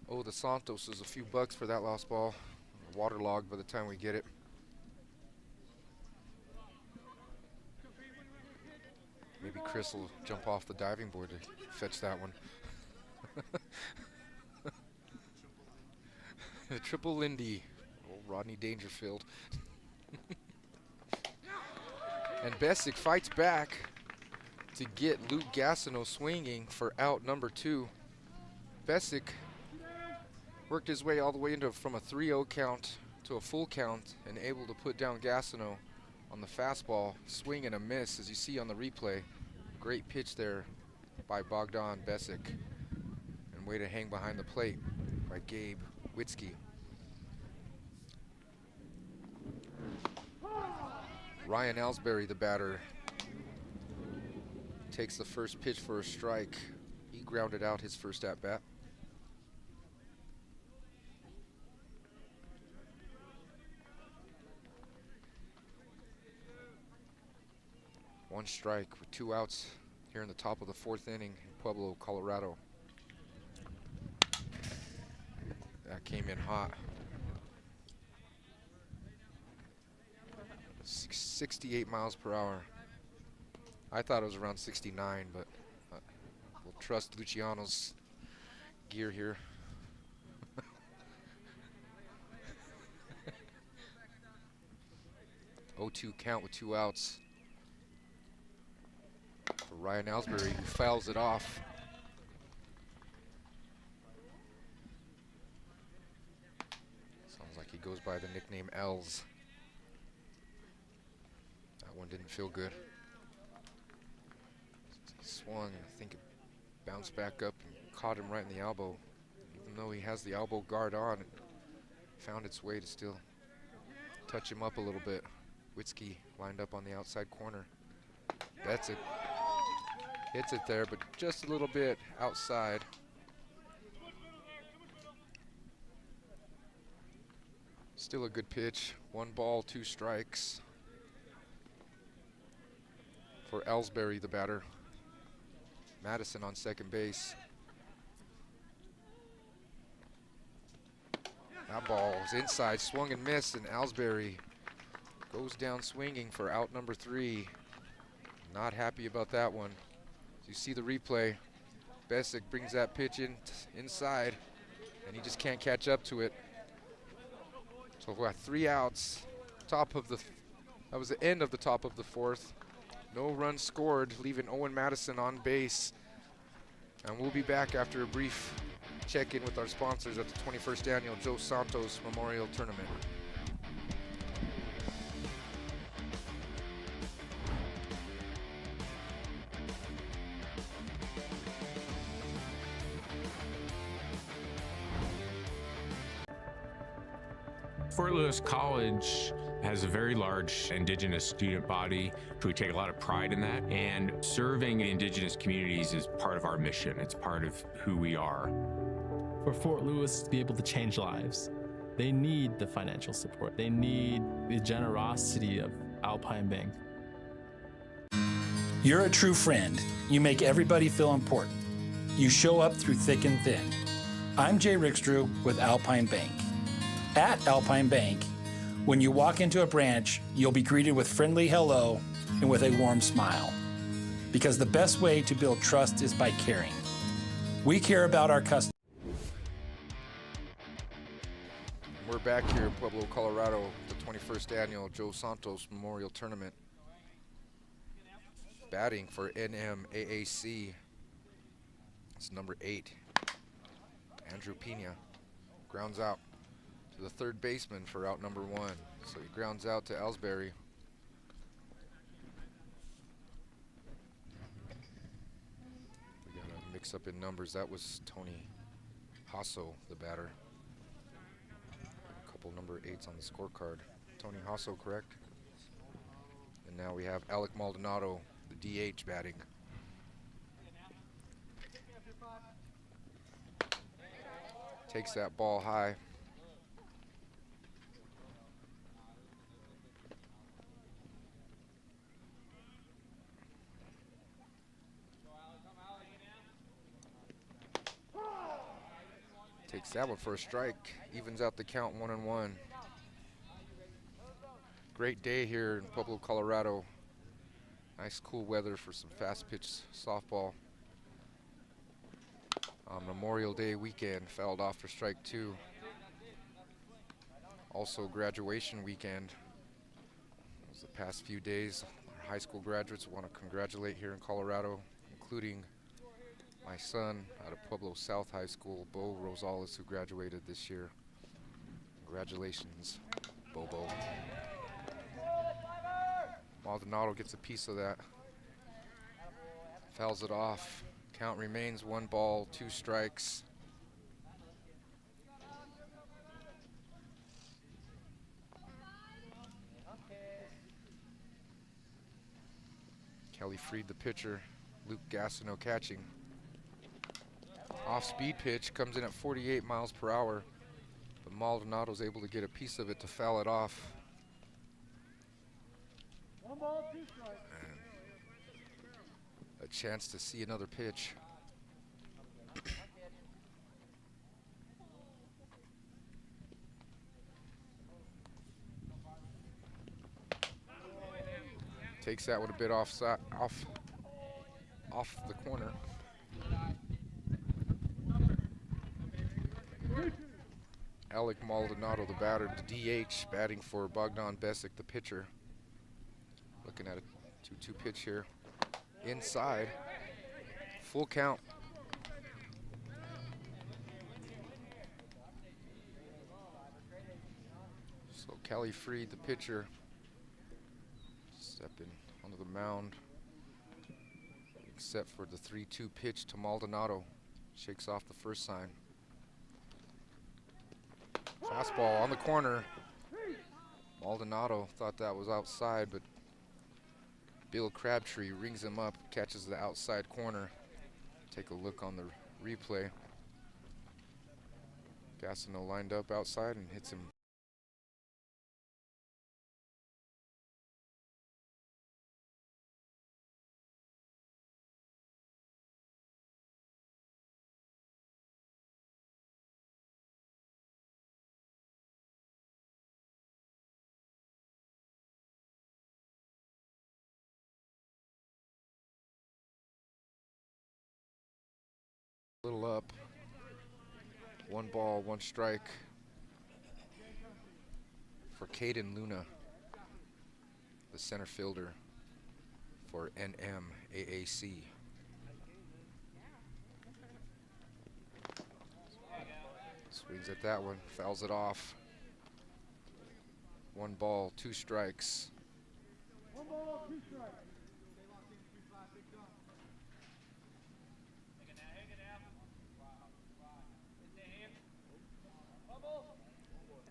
Speaker 1: owe the Santos a few bucks for that lost ball. Waterlogged by the time we get it. Maybe Chris will jump off the diving board to fetch that one. The triple Lindy. Old Rodney Dangerfield. And Bessick fights back to get Luke Gastineau swinging for out number 2. Bessick worked his way all the way into from a 3-0 count to a full count and able to put down Gastineau on the fastball. Swing and a miss, as you see on the replay. Great pitch there by Bogdan Bessick. And way to hang behind the plate by Gabe Witzke. Ryan Ellsbury, the batter, takes the first pitch for a strike. He grounded out his first at-bat. One strike with 2 outs here in the top of the 4th inning in Pueblo, Colorado. That came in hot. 68 miles per hour. I thought it was around 69, but we'll trust Luciano's gear here. (0-2) count with 2 outs. For Ryan Ellsbury, who fouls it off. Sounds like he goes by the nickname Els. That one didn't feel good. He swung, and I think it bounced back up and caught him right in the elbow. Even though he has the elbow guard on, it found its way to still touch him up a little bit. Witzke lined up on the outside corner. That's it. Hits it there, but just a little bit outside. Still a good pitch. 1 ball, 2 strikes for Ellsbury, the batter. Madison on second base. That ball is inside, swung and missed, and Ellsbury goes down swinging for out number 3. Not happy about that one. You see the replay. Besic brings that pitch inside, and he just can't catch up to it. So we've got 3 outs. That was the end of the top of the 4th. No runs scored, leaving N.M.A.A.C on base. And we'll be back after a brief check-in with our sponsors at the 21st Annual Joe Santos Memorial Tournament.
Speaker 3: Fort Lewis College has a very large Indigenous student body. We take a lot of pride in that, and serving Indigenous communities is part of our mission. It's part of who we are.
Speaker 4: For Fort Lewis to be able to change lives, they need the financial support. They need the generosity of Alpine Bank.
Speaker 6: You're a true friend. You make everybody feel important. You show up through thick and thin. I'm Jay Rickstrew with Alpine Bank. At Alpine Bank, when you walk into a branch, you'll be greeted with friendly hello and with a warm smile. Because the best way to build trust is by caring. We care about our customers.
Speaker 1: We're back here in Pueblo, Colorado, the 21st Annual Joe Santos Memorial Tournament. Batting for N.M.A.A.C. It's number 8, Andrew Pena. Grounds out to the third baseman for out number 1. So he grounds out to Ellsbury. We got a mix up in numbers. That was Tony Hasso, the batter. A couple number 8s on the scorecard. Tony Hasso, correct? And now we have Alec Maldonado, the DH, batting. Takes that ball high. Takes that one for a strike. Evens out the count 1-1. Great day here in Pueblo, Colorado. Nice cool weather for some fast pitch softball. Memorial Day weekend fouled off for strike 2. Also graduation weekend. It was the past few days. Our high school graduates want to congratulate here in Colorado, including my son out of Pueblo South High School, Bo Rosales, who graduated this year. Congratulations, Bobo. Maldonado gets a piece of that. Fouls it off. Count remains 1 ball, 2 strikes. Kelly Freed, the pitcher. Luke Gastineau catching. Off-speed pitch comes in at 48 miles per hour, but Maldonado's able to get a piece of it to foul it off.
Speaker 2: 1 ball, 2 strikes.
Speaker 1: A chance to see another pitch. Takes that one a bit off the corner. Alec Maldonado, the batter, the DH, batting for Bogdan Besic, the pitcher. Looking at a 2-2 pitch here. Inside. Full count. So Kelly Freed, the pitcher, stepping onto the mound. Except for the 3-2 pitch to Maldonado. Shakes off the first sign. Fastball on the corner. Maldonado thought that was outside, but Bill Crabtree rings him up, catches the outside corner. Take a look on the replay. Gastineau lined up outside and hits him little up. 1 ball, 1 strike for Caden Luna, the center fielder for N.M.A.A.C. Swings at that one, fouls it off. 1 ball, 2 strikes.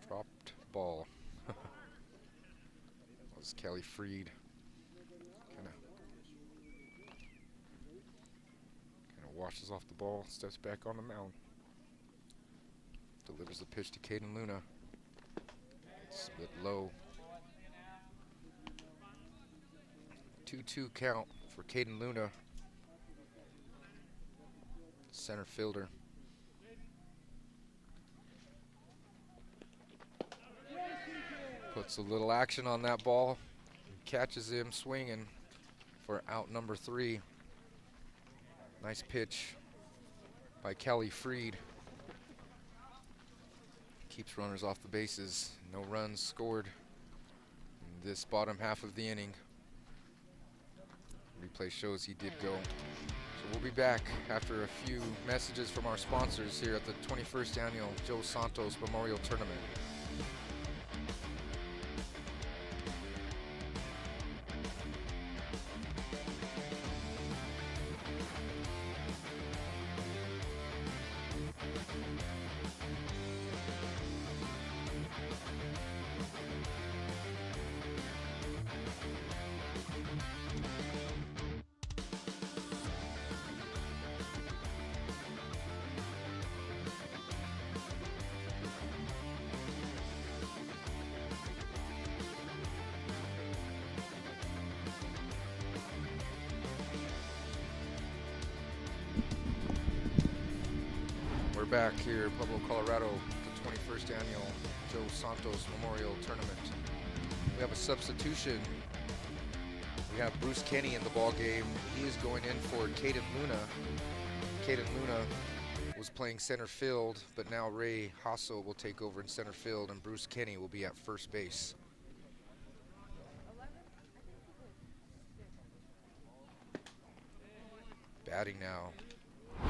Speaker 1: Dropped ball. That was Kelly Freed. Kind of washes off the ball, steps back on the mound. Delivers the pitch to Caden Luna. Split low. 2-2 count for Caden Luna, center fielder. Puts a little action on that ball. Catches him swinging for out number 3. Nice pitch by Kelly Freed. Keeps runners off the bases. No runs scored in this bottom half of the inning. Replay shows he did go. So we'll be back after a few messages from our sponsors here at the 21st Annual Joe Santos Memorial Tournament. We're back here in Pueblo, Colorado, the 21st Annual Joe Santos Memorial Tournament. We have a substitution. We have Bruce Kenny in the ball game. He is going in for Caden Luna. Caden Luna was playing center field, but now Ray Hasso will take over in center field, and Bruce Kenny will be at first base. Batting now,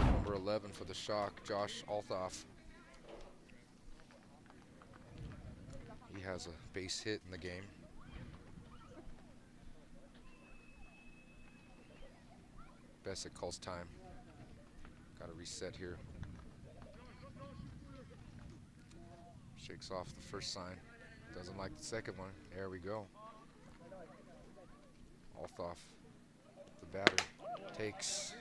Speaker 1: number 11 for the Shock, Josh Althoff. He has a base hit in the game. Bessick calls time. Got to reset here. Shakes off the first sign. Doesn't like the second one. There we go. Althoff, the batter, takes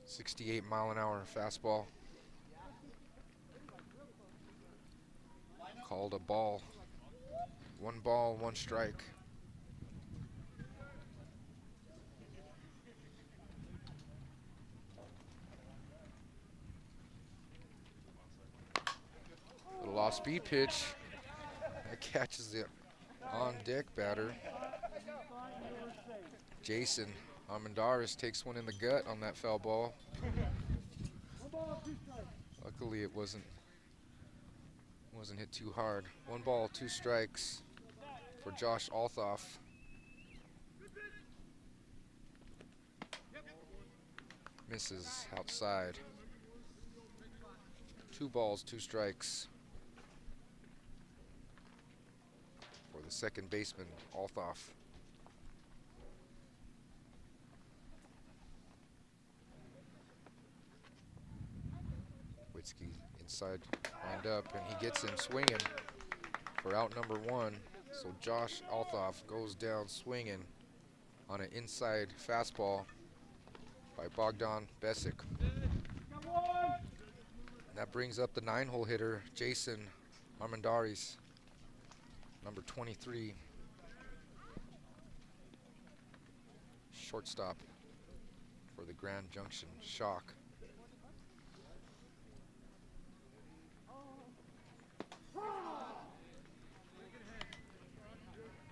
Speaker 1: 68-mile-an-hour fastball. Called a ball. 1 ball, 1 strike. Little off-speed pitch. That catches the on-deck batter. Jason Armendariz takes one in the gut on that foul ball. Luckily it wasn't hit too hard. 1 ball, 2 strikes for Josh Althoff. Misses outside. 2 balls, 2 strikes for the second baseman, Althoff. Witzke inside, lined up, and he gets him swinging for out number 1. So Josh Althoff goes down swinging on an inside fastball by Bogdan Bessick. And that brings up the 9-hole hitter, Jason Armendariz, number 23. Shortstop for the Grand Junction Shock.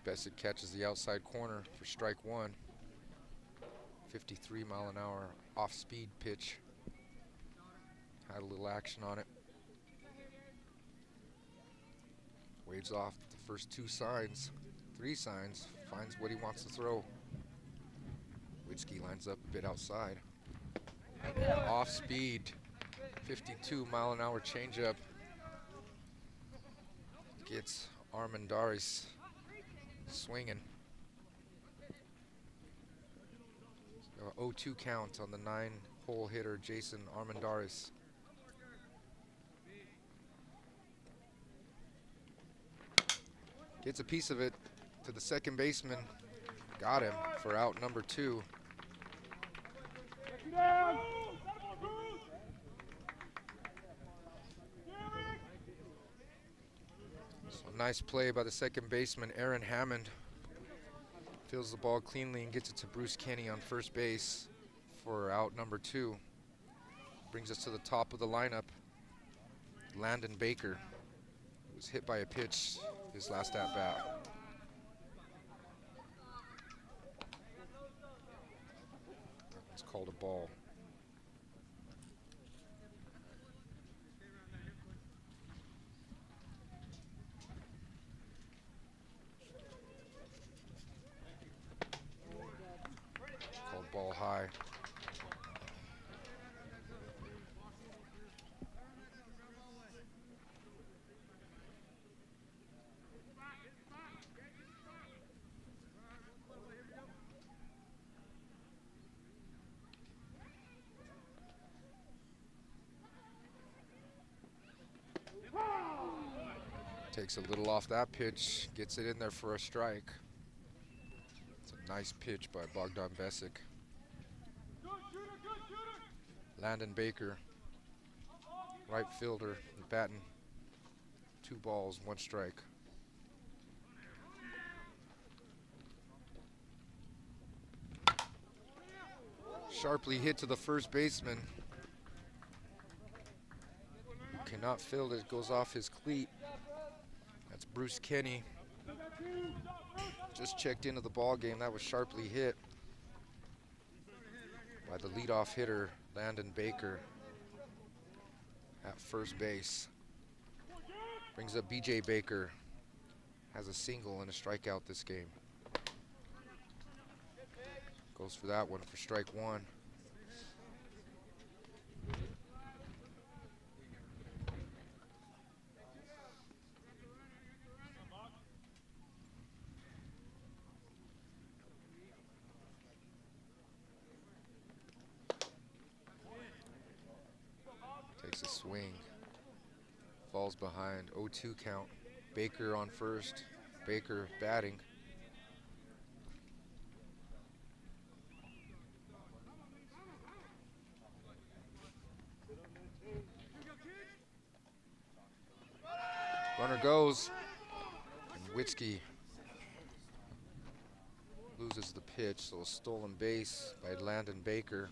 Speaker 1: Bessick catches the outside corner for strike 1. 53-mile-an-hour off-speed pitch. Had a little action on it. Waves off the first 2 signs, 3 signs, finds what he wants to throw. Witzke lines up a bit outside. Off speed, 52-mile-an-hour changeup. Gets Armendaris swinging. 0-2 count on the 9-hole hitter, Jason Armendaris. Gets a piece of it to the second baseman. Got him for out number 2. So nice play by the second baseman, Aaron Hammond. Fields the ball cleanly and gets it to Bruce Kenny on first base for out number 2. Brings us to the top of the lineup. Landon Baker was hit by a pitch his last at-bat. It's called a ball. Called ball high. Takes a little off that pitch, gets it in there for a strike. It's a nice pitch by Bogdan Besic. Landon Baker, right fielder, batting 2 balls, 1 strike. Sharply hit to the first baseman. Cannot field it, goes off his cleat. That's Bruce Kenny. Just checked into the ball game. That was sharply hit by the leadoff hitter, Landon Baker, at first base. Brings up B.J. Baker. Has a single and a strikeout this game. Goes for that one for strike 1. Takes a swing. Falls behind. 0-2 count. Baker on first. Baker batting. Runner goes. And Witzke loses the pitch, so a stolen base by Landon Baker.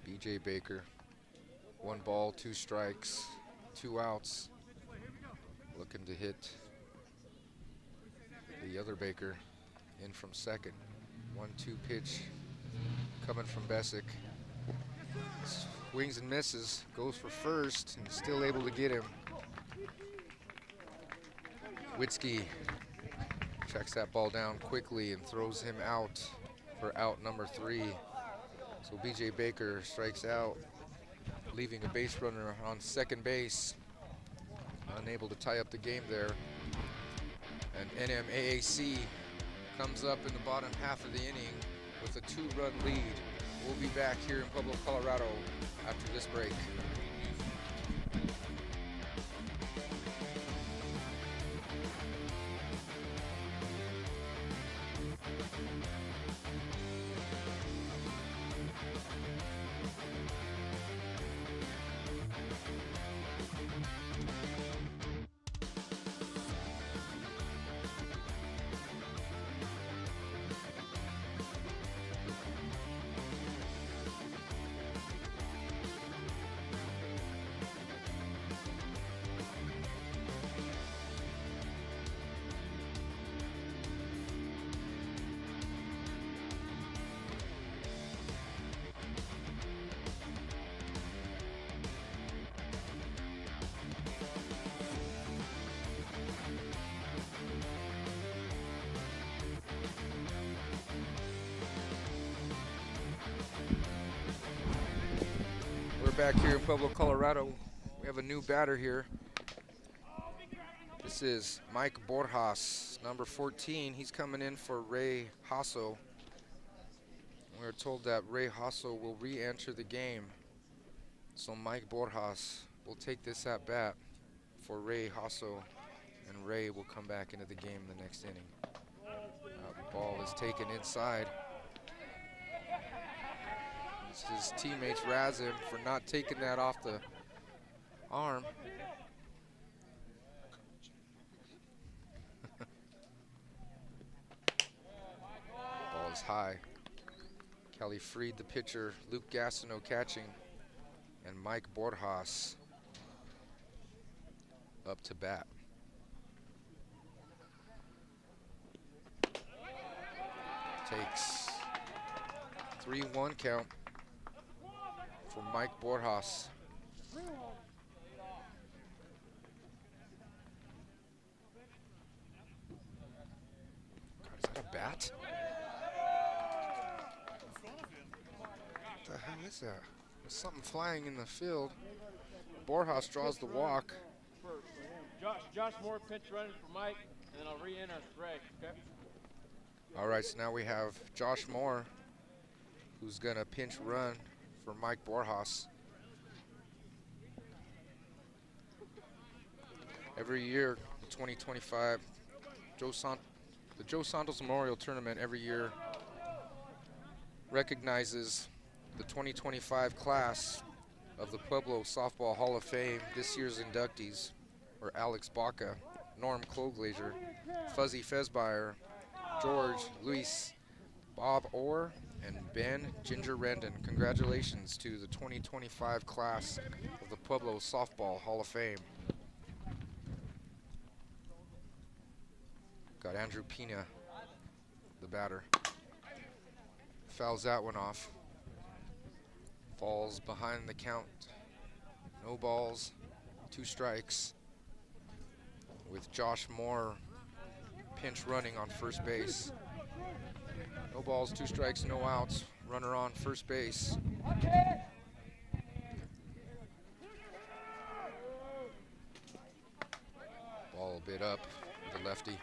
Speaker 1: B.J. Baker, 1 ball, 2 strikes, 2 outs. Looking to hit the other Baker in from second. 1-2 pitch coming from Besic. Swings and misses, goes for first, and still able to get him. Witzke checks that ball down quickly and throws him out for out number 3. So B.J. Baker strikes out, leaving a base runner on second base. Unable to tie up the game there. And N.M.A.A.C. comes up in the bottom half of the inning with a 2-run lead. We'll be back here in Pueblo, Colorado after this break. back here in Pueblo, Colorado. We have a new batter here. This is Mike Borjas, number 14. He's coming in for Ray Hasso. We're told that Ray Hasso will re-enter the game. So Mike Borjas will take this at bat for Ray Hasso, and Ray will come back into the game in the next inning. The ball is taken inside. His teammates razz him for not taking that off the arm. Ball is high. Kelly Freed, the pitcher, Luke Gastineau catching, and Mike Borjas up to bat. Takes 3-1 count for Mike Borjas. God, is that a bat? What the hell is that? There's something flying in the field. Borjas draws the walk.
Speaker 7: Josh Moore pinch running for Mike, and then I'll re-enter Ray, okay?
Speaker 1: All right, so now we have Josh Moore, who's gonna pinch run for Mike Borjas. Every year, the 2025 the Joe Santos Memorial Tournament every year recognizes the 2025 class of the Pueblo Softball Hall of Fame. This year's inductees are Alex Baca, Norm Kloglazer, Fuzzy Fesbire, George Luis, Bob Orr, and Ben Ginger Rendon. Congratulations to the 2025 class of the Pueblo Softball Hall of Fame. Got Andrew Pina, the batter. Fouls that one off. Falls behind the count. No balls, 2 strikes. With Josh Moore pinch running on first base. No balls, 2 strikes, no outs. Runner on first base. Ball a bit up, the lefty.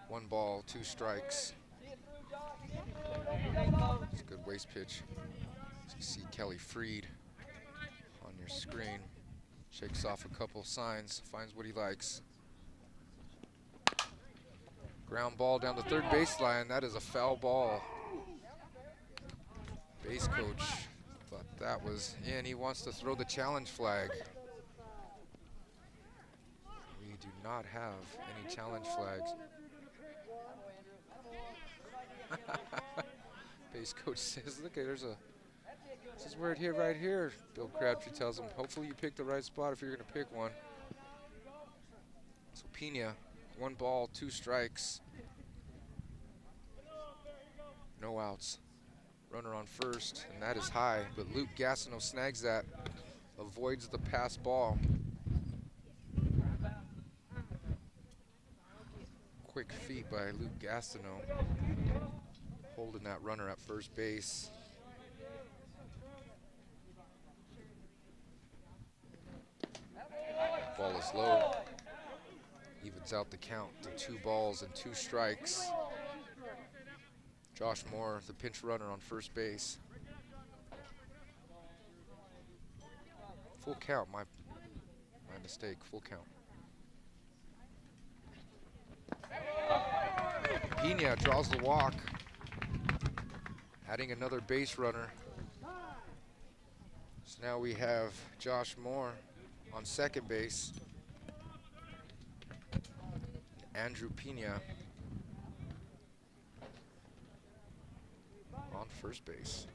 Speaker 1: 1 ball, 2 strikes. It's a good waist pitch. So you see Kelly Freed on your screen. Shakes off a couple signs, finds what he likes. Ground ball down the third baseline. That is a foul ball. Base coach thought that was in. He wants to throw the challenge flag. We do not have any challenge flags. Base coach says, look, this is where it hit right here. Bill Crabtree tells him, hopefully you pick the right spot if you're going to pick one. So Pina, 1 ball, 2 strikes. No outs. Runner on first, and that is high, but Luke Gastineau snags that, avoids the pass ball. Quick feet by Luke Gastineau, holding that runner at first base. Ball is low, evens out the count to 2 balls and 2 strikes. Josh Moore, the pinch runner on first base. Full count, my mistake, full count. Pina draws the walk, adding another base runner. So now we have Josh Moore on second base. Andrew Pina on first base.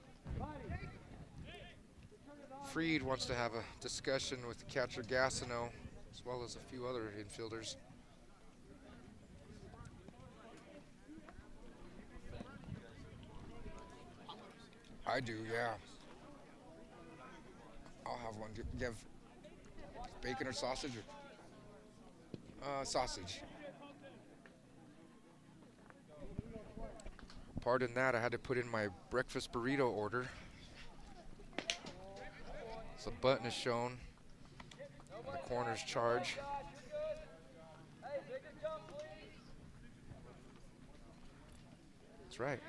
Speaker 1: Freed wants to have a discussion with catcher Gastineau, as well as a few other infielders. I do, yeah. I'll have one. Do you have bacon or sausage? Or sausage. Pardon that, I had to put in my breakfast burrito order. So button is shown. And the corners charge. That's right.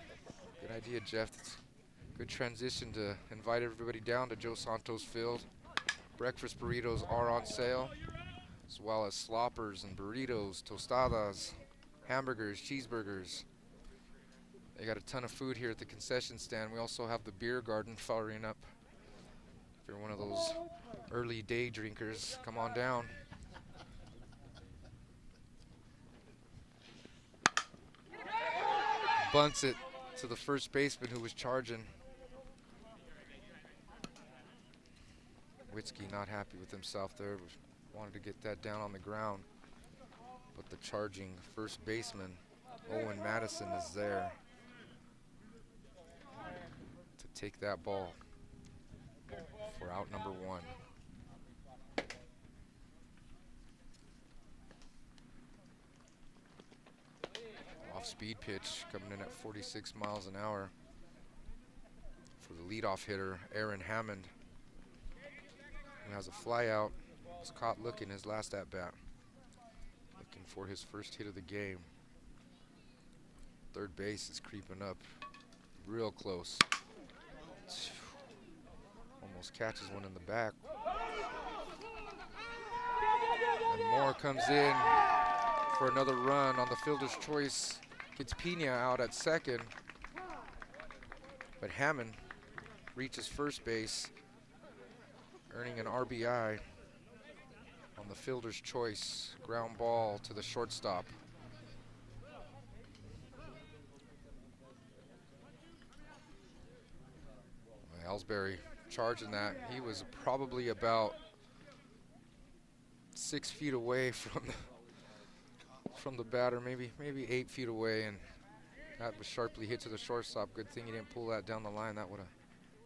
Speaker 1: Good idea, Jeff. That's a good transition to invite everybody down to Joe Santos Field. Breakfast burritos are on sale, as well as sloppers and burritos, tostadas, hamburgers, cheeseburgers. They got a ton of food here at the concession stand. We also have the beer garden firing up. If you're one of those early day drinkers, come on down. Bunts it to the first baseman who was charging. Witzke not happy with himself there. Wanted to get that down on the ground. But the charging first baseman, N.M.A.A.C, is there to take that ball for out number 1. Off-speed pitch coming in at 46 miles an hour for the leadoff hitter, Aaron Hammond, who has a fly out. Was caught looking his last at-bat. Looking for his first hit of the game. Third base is creeping up real close. Almost catches one in the back. And Moore comes in for another run on the fielder's choice. Gets Pena out at second. But Hammond reaches first base, earning an RBI on the fielder's choice. Ground ball to the shortstop. Ellsbury charging that. He was probably about 6 feet away from the batter, maybe 8 feet away, and that was sharply hit to the shortstop. Good thing he didn't pull that down the line. That would have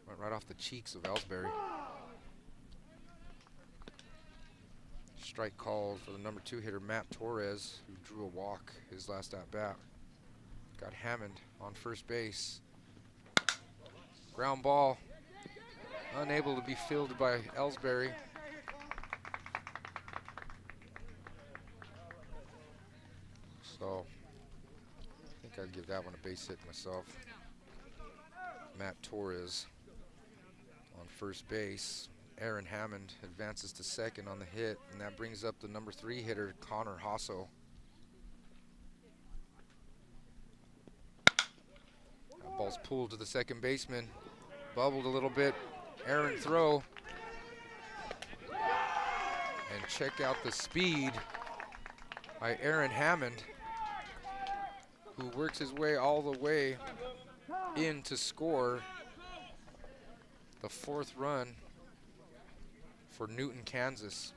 Speaker 1: went right off the cheeks of Ellsbury. Strike called for the number 2 hitter, Matt Torres, who drew a walk his last at bat. Got Hammond on first base. Ground ball, unable to be fielded by Ellsbury. So I think I'd give that one a base hit myself. Matt Torres on first base. Aaron Hammond advances to second on the hit, and that brings up the number 3 hitter, Connor Hasso. That ball's pulled to the second baseman. Bubbled a little bit. Aaron throw. And check out the speed by Aaron Hammond, who works his way all the way in to score the 4th run for Newton, Kansas.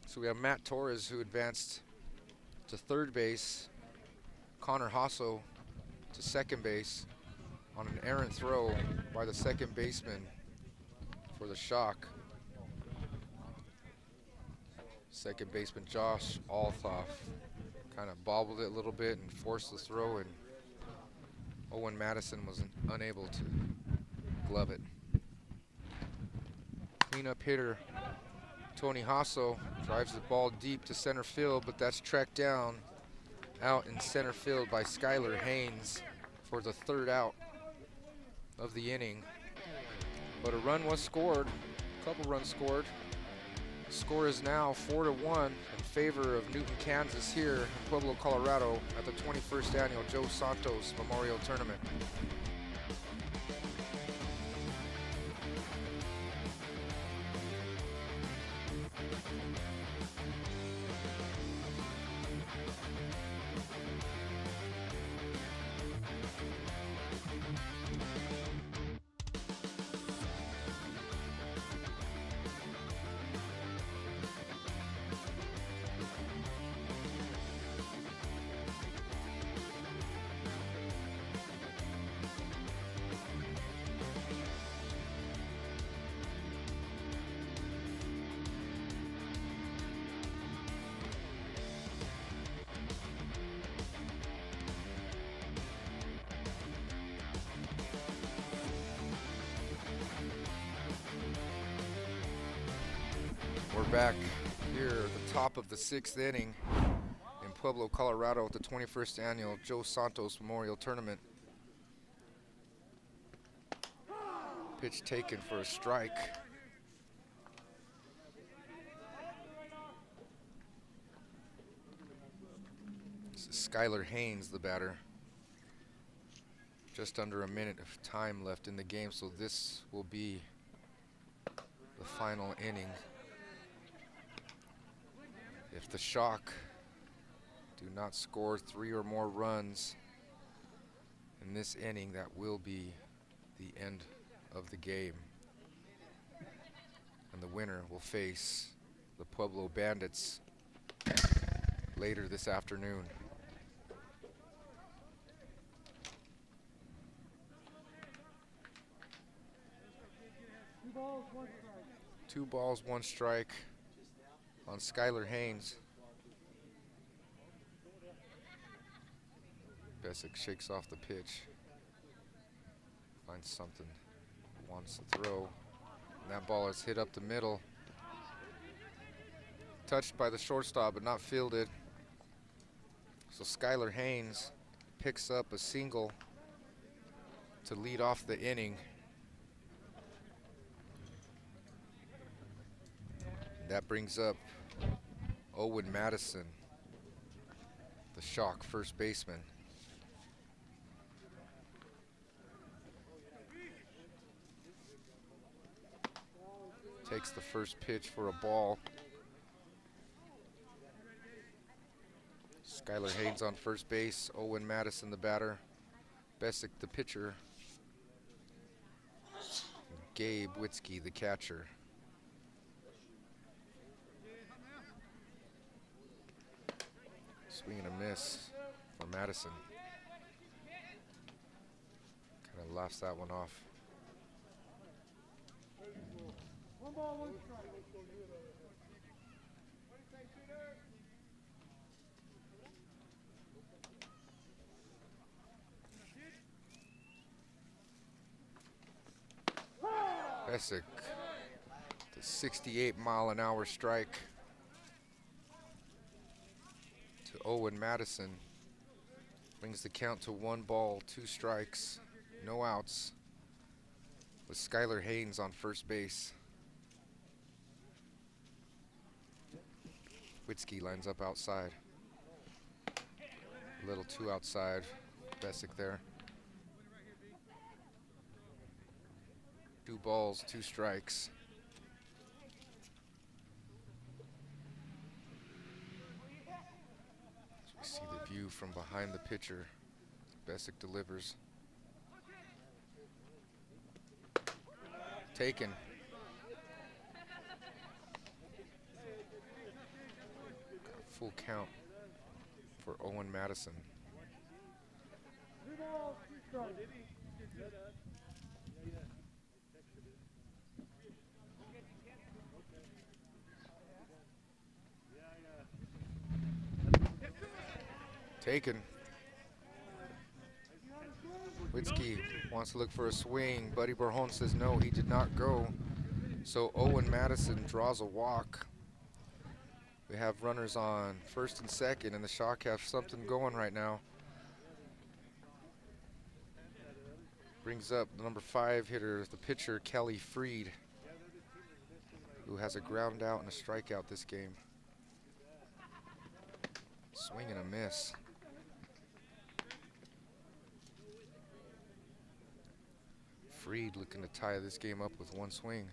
Speaker 1: So we have Matt Torres, who advanced to third base, Connor Hasso to second base on an errant throw by the second baseman for the Shock. Second baseman Josh Althoff kind of bobbled it a little bit and forced the throw, and N.M.A.A.C was unable to glove it. Cleanup hitter Tony Hasso drives the ball deep to center field, but that's tracked down out in center field by Skylar Haynes for the 3rd out of the inning. But a run was scored, a couple runs scored. Score is now 4-1 in favor of Newton, Kansas here in Pueblo, Colorado at the 21st annual Joe Santos Memorial Tournament. back here at the top of the 6th inning in Pueblo, Colorado at the 21st Annual Joe Santos Memorial Tournament. Pitch taken for a strike. This is Skylar Haynes, the batter. Just under a minute of time left in the game, so this will be the final inning. If the Shock do not score 3 or more runs in this inning, that will be the end of the game. And the winner will face the Pueblo Bandits later this afternoon. 2 balls, 1 strike on Skylar Haynes. Besic shakes off the pitch, finds something, wants to throw, and that ball is hit up the middle. Touched by the shortstop, but not fielded. So Skylar Haynes picks up a single to lead off the inning. That brings up Owen Madison, the Shock first baseman. Takes the first pitch for a ball. Skylar Haynes on first base, Owen Madison the batter, Besic the pitcher, Gabe Witzke the catcher. Swing and a miss for Madison. Kind of laughs that one off. Besic, the 68-mile-an-hour strike to Owen Madison. Brings the count to 1 ball, 2 strikes, no outs, with Skylar Haynes on first base. Witzke lines up outside. A little too outside, Besic there. 2 balls, 2 strikes. We see the view from behind the pitcher. Besic delivers. Taken. Full count for Owen Madison. Taken. Witzke wants to look for a swing. Buddy Barjon says no, he did not go. So Owen Madison draws a walk. We have runners on first and second, and the Shock have something going right now. Brings up the number 5 hitter, the pitcher, Kelly Freed, who has a ground out and a strikeout this game. Swing and a miss. Freed looking to tie this game up with 1 swing.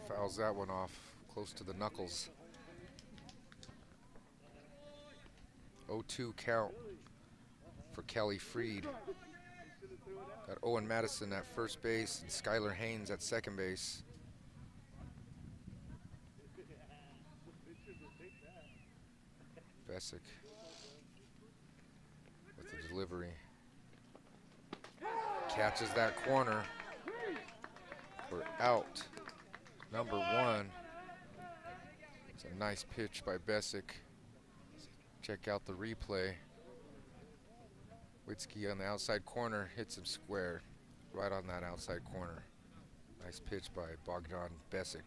Speaker 1: Fouls that one off, close to the knuckles. 0-2 count for Kelly Freed. Got Owen Madison at first base and Skylar Haynes at second base. Besic with the delivery. Catches that corner for out number 1. It's a nice pitch by Besic. Check out the replay. Witzke on the outside corner hits him square, right on that outside corner. Nice pitch by Bogdan Besic.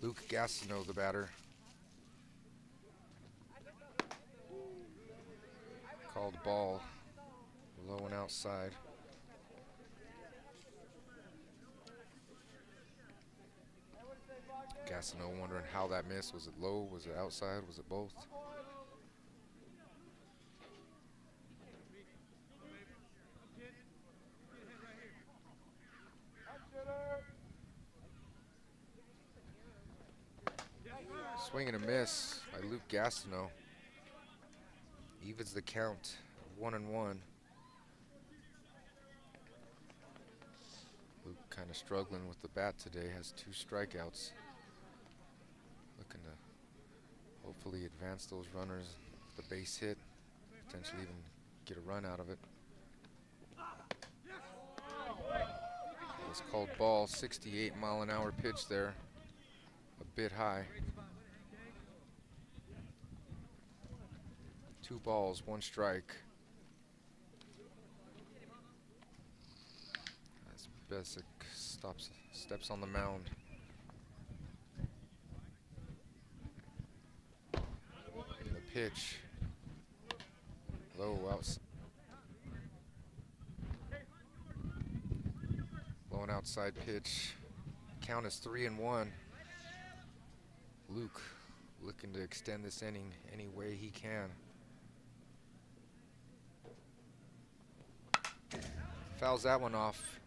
Speaker 1: Luke Gastineau, the batter. Called ball, low and outside. Gastineau wondering how that missed. Was it low? Was it outside? Was it both? Swing and a miss by Luke Gastineau. Evens the count, 1-1. Luke kind of struggling with the bat today, has 2 strikeouts. Looking to hopefully advance those runners, the base hit, potentially even get a run out of it. It's called ball, 68-mile-an-hour pitch there, a bit high. 2 balls, 1 strike. As Besic steps on the mound. The pitch, low outside. Low and outside pitch. Count is 3-1. Luke looking to extend this inning any way he can. Fouls that one off.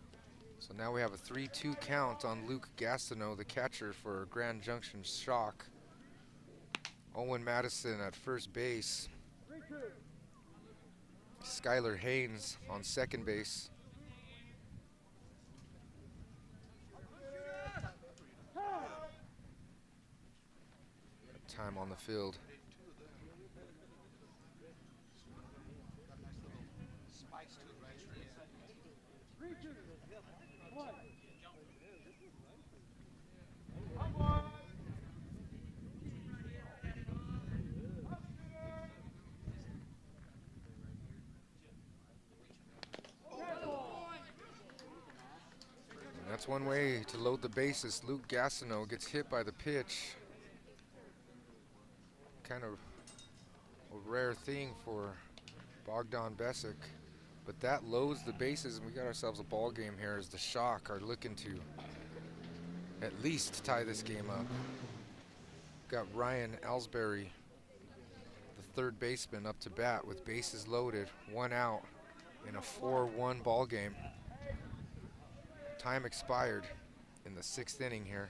Speaker 1: So now we have a 3-2 count on Luke Gastineau, the catcher for Grand Junction Shock. Owen Madison at first base. Skylar Haynes on second base. Time on the field. That's one way to load the bases. Luke Gastineau gets hit by the pitch. Kind of a rare thing for Bogdan Besic, but that loads the bases, and we got ourselves a ball game here as the Shock are looking to at least tie this game up. Got Ryan Ellsbury, the third baseman, up to bat with bases loaded, 1 out in a 4-1 ball game. Time expired in the 6th inning here.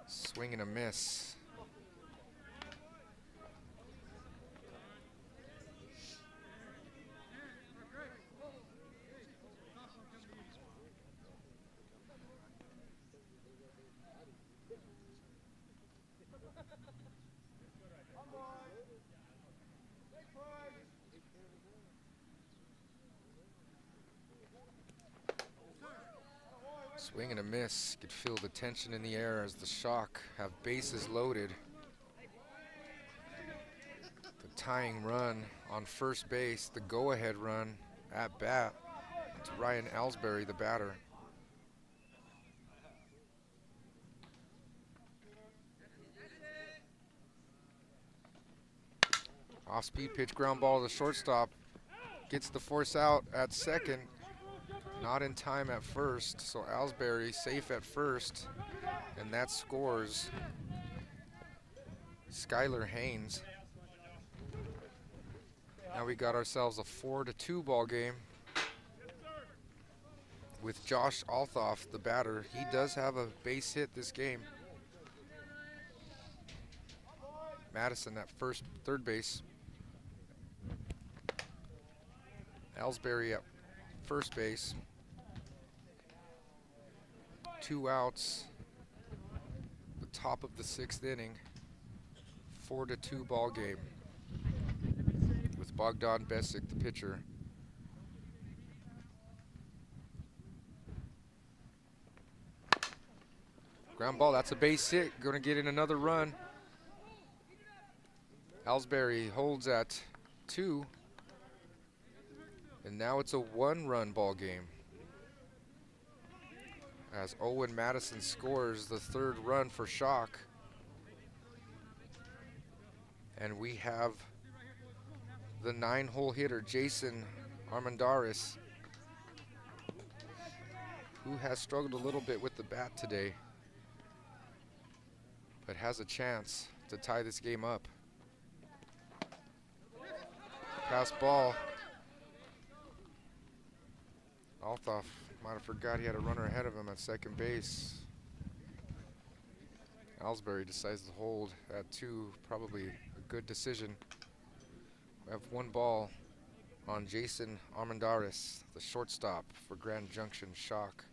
Speaker 1: Swing and a miss. Swing and a miss. Could feel the tension in the air as the Shock have bases loaded. The tying run on first base, the go-ahead run at bat to Ryan Ellsbury, the batter. Off-speed pitch, ground ball to the shortstop. Gets the force out at second. Not in time at first, so Ellsbury safe at first, and that scores Skylar Haynes. Now we got ourselves a 4-2 ball game with Josh Althoff, the batter. He does have a base hit this game. Madison at third base. Ellsbury at first base. 2 outs, the top of the 6th inning, 4-2 ball game with Bogdan Besic, the pitcher. Ground ball, that's a base hit, gonna get in another run. Ellsbury holds at 2, And now it's a one-run ball game, as Owen Madison scores the third run for Shock. And we have the 9-hole hitter, Jason Armendariz, who has struggled a little bit with the bat today, but has a chance to tie this game up. Pass ball. Althoff might have forgot he had a runner ahead of him at second base. Ellsbury decides to hold at 2, probably a good decision. We have 1 ball on Jason Armendariz, the shortstop for Grand Junction Shock.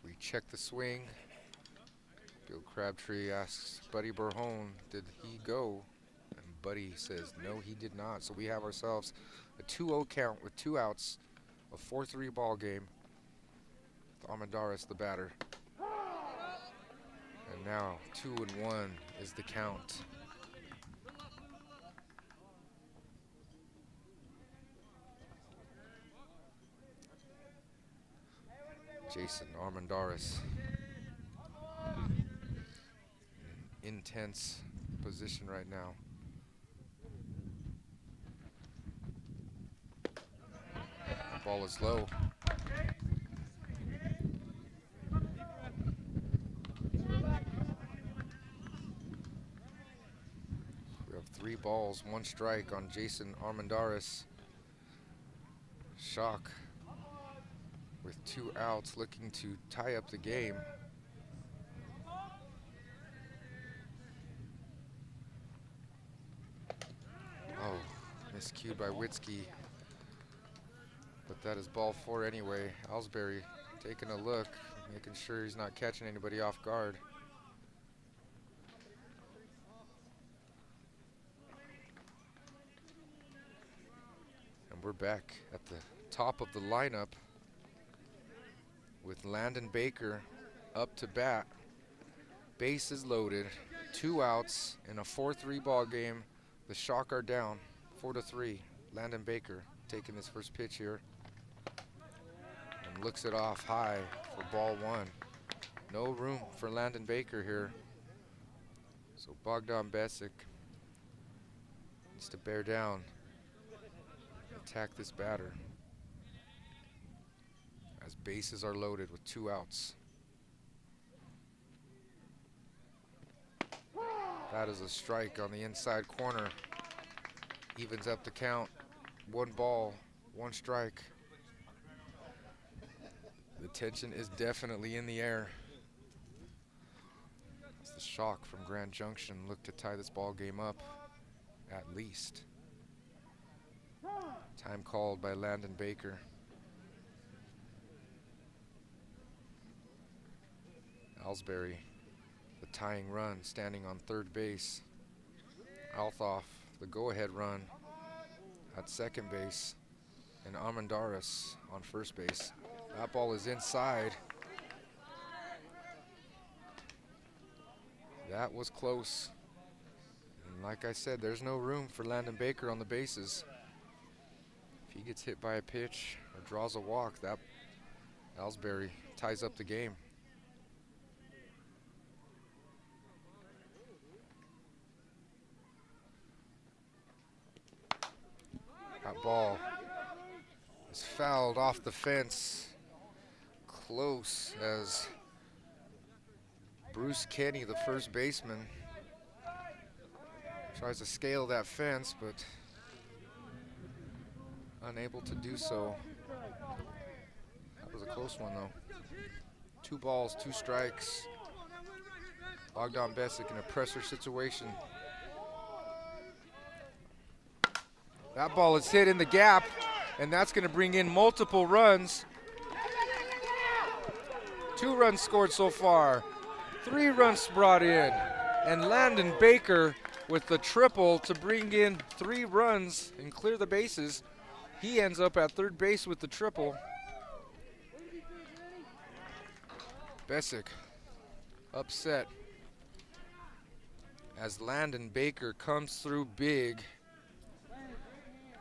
Speaker 1: We check the swing. Bill Crabtree asks Buddy Burhone, did he go? And Buddy says, no, he did not. So we have ourselves a 2-0 count with 2 outs, a 4-3 ball game. Armendariz, the batter. And now 2-1 is the count. Jason Armendariz. Intense position right now. Ball is low. We have 3 balls, 1 strike on Jason Armendariz. Shock with 2 outs, looking to tie up the game. Oh, miscued by Witzke. But that is ball 4 anyway. Ellsbury taking a look, making sure he's not catching anybody off guard. And we're back at the top of the lineup with Landon Baker up to bat. Bases loaded, 2 outs in a 4-3 ball game. The Shock are down 4-3. Landon Baker taking his first pitch here and looks it off high for ball 1. No room for Landon Baker here. So Bogdan Besic needs to bear down, attack this batter, as bases are loaded with 2 outs. That is a strike on the inside corner. Evens up the count. 1 ball, 1 strike. The tension is definitely in the air, as the Shock from Grand Junction look to tie this ball game up at least. Time called by Landon Baker. Ellsbury, the tying run, standing on third base. Althoff, the go-ahead run at second base. And Armendariz on first base. That ball is inside. That was close. And like I said, there's no room for Landon Baker on the bases. If he gets hit by a pitch or draws a walk, that Ellsbury ties up the game. That ball is fouled off the fence. Close, as Bruce Kenny, the first baseman, tries to scale that fence, but unable to do so. That was a close one, though. 2 balls, 2 strikes. Bogdan Besic in a pressure situation. That ball is hit in the gap, and that's going to bring in multiple runs. 2 runs scored so far, 3 runs brought in, and Landon Baker with the triple to bring in 3 runs and clear the bases. He ends up at third base with the triple. Besic upset as Landon Baker comes through big